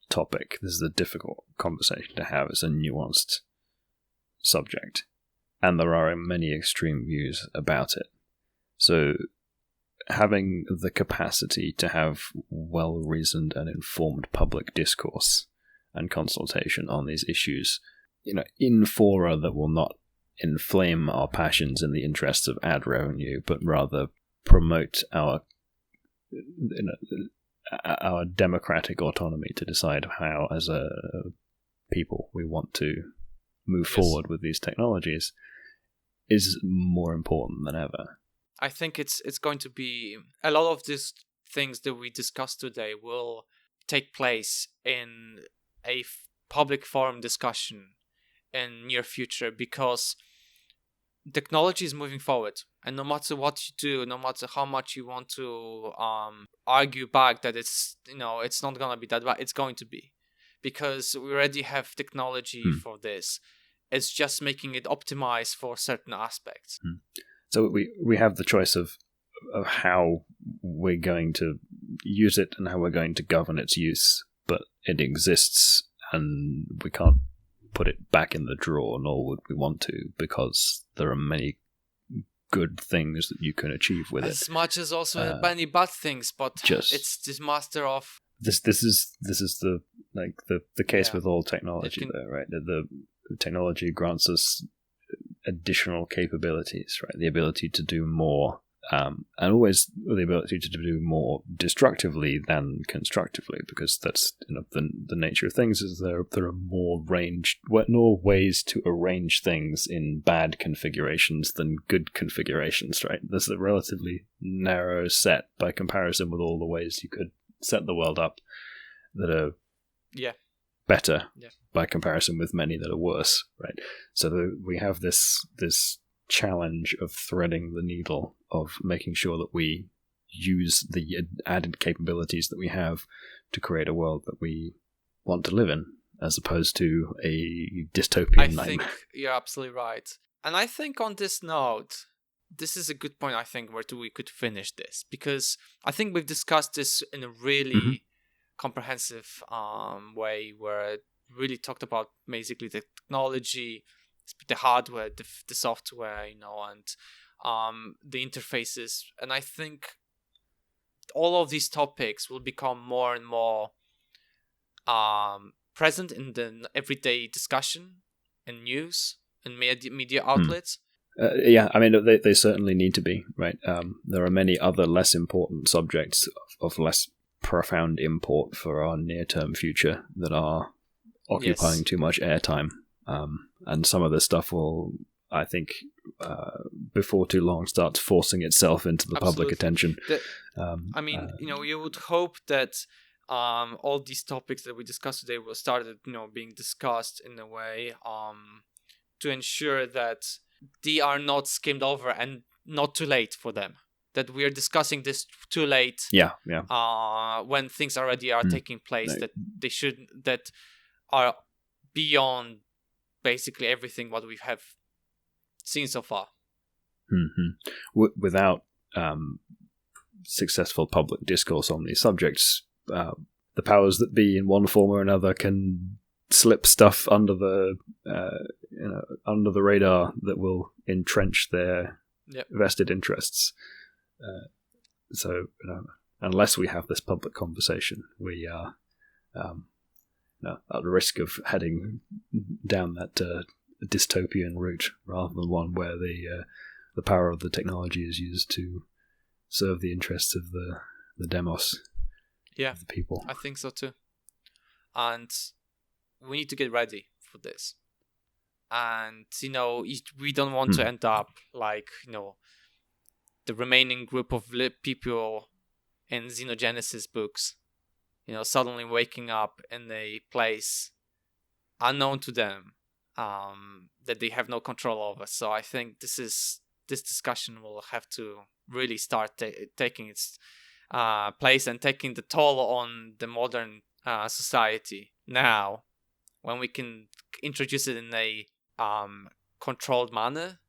topic. This is a difficult conversation to have. It's a nuanced subject, and there are many extreme views about it. So having the capacity to have well-reasoned and informed public discourse and consultation on these issues, in fora that will not inflame our passions in the interests of ad revenue, but rather promote our democratic autonomy to decide how, as a people, we want to move forward with these technologies, is more important than ever. I think it's going to be a lot of these things that we discussed today will take place in a public forum discussion in near future, because technology is moving forward, and no matter what you do, no matter how much you want to argue back that it's it's not gonna be that bad, it's going to be, because we already have technology for this. It's just making it optimized for certain aspects. So we have the choice of how we're going to use it and how we're going to govern its use, but it exists, and we can't put it back in the drawer, nor would we want to, because there are many good things that you can achieve with it. As much as also many bad things, but it's this master of... This is the case with all technology, though, right? The technology grants us additional capabilities, right? The ability to do more and always with the ability to do more destructively than constructively, because that's the nature of things. Is there are more ways to arrange things in bad configurations than good configurations, right? There's a relatively narrow set by comparison with all the ways you could set the world up that are better by comparison with many that are worse, right? So we have this challenge of threading the needle, of making sure that we use the added capabilities that we have to create a world that we want to live in, as opposed to a dystopian nightmare. I think you're absolutely right. And I think on this note, this is a good point, I think, where we could finish this, because I think we've discussed this in a really comprehensive way, where it really talked about basically the technology, the hardware, the software, and the interfaces. And I think all of these topics will become more and more present in the everyday discussion and news and media outlets. I mean, they certainly need to be, right? There are many other less important subjects of less profound import for our near-term future that are occupying too much airtime. And some of this stuff will, I think, before too long, start forcing itself into the public attention. You would hope that all these topics that we discussed today will start, being discussed in a way to ensure that they are not skimmed over and not too late for them. That we are discussing this too late. When things already are taking place, that are beyond basically everything what we have seen so far. Without successful public discourse on these subjects, the powers that be in one form or another can slip stuff under the radar that will entrench their vested interests. So unless we have this public conversation, we are at risk of heading down that dystopian route, rather than one where the power of the technology is used to serve the interests of the demos, of the people. I think so too. And we need to get ready for this. And we don't want to end up like the remaining group of people in Xenogenesis books, suddenly waking up in a place unknown to them, that they have no control over. So I think this discussion will have to really start taking its place and taking the toll on the modern society now, when we can introduce it in a controlled manner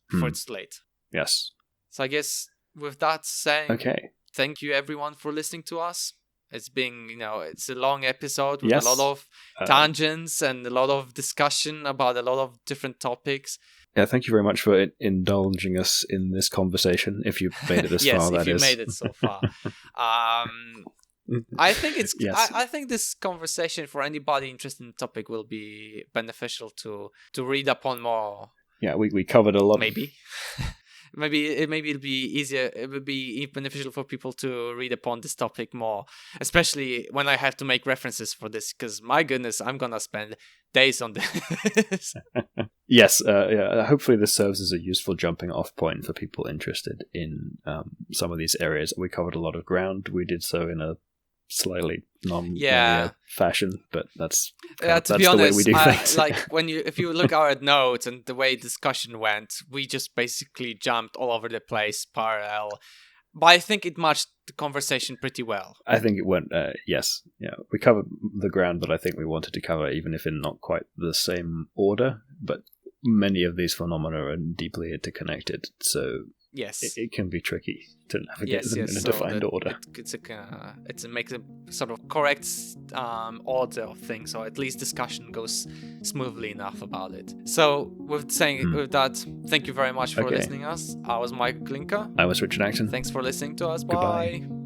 before it's too late. Yes. So I guess with that saying, okay, thank you everyone for listening to us. It's been, it's a long episode with a lot of tangents and a lot of discussion about a lot of different topics. Yeah, thank you very much for indulging us in this conversation. If you made it this far, that is. Yes, if you made it so far. I think it's. Yes. I think this conversation for anybody interested in the topic will be beneficial to read upon more. Yeah, we covered a lot. Maybe. Maybe it'll be easier. It would be beneficial for people to read upon this topic more, especially when I have to make references for this. Because my goodness, I'm gonna spend days on this. Yes, hopefully this serves as a useful jumping-off point for people interested in some of these areas. We covered a lot of ground. We did so in a slightly non-linear fashion, but that's to be honest, the way we do things. Like if you look at our notes and the way discussion went, we just basically jumped all over the place, parallel. But I think it matched the conversation pretty well. I think it went, yes. Yeah, we covered the ground that I think we wanted to cover, even if in not quite the same order. But many of these phenomena are deeply interconnected, so yes, it can be tricky to navigate them in a defined order. It makes a sort of correct order of things, or at least discussion goes smoothly enough about it. So with that, thank you very much for listening to us. I was Mike Klinker. I was Richard Acton. Thanks for listening to us. Goodbye. Bye.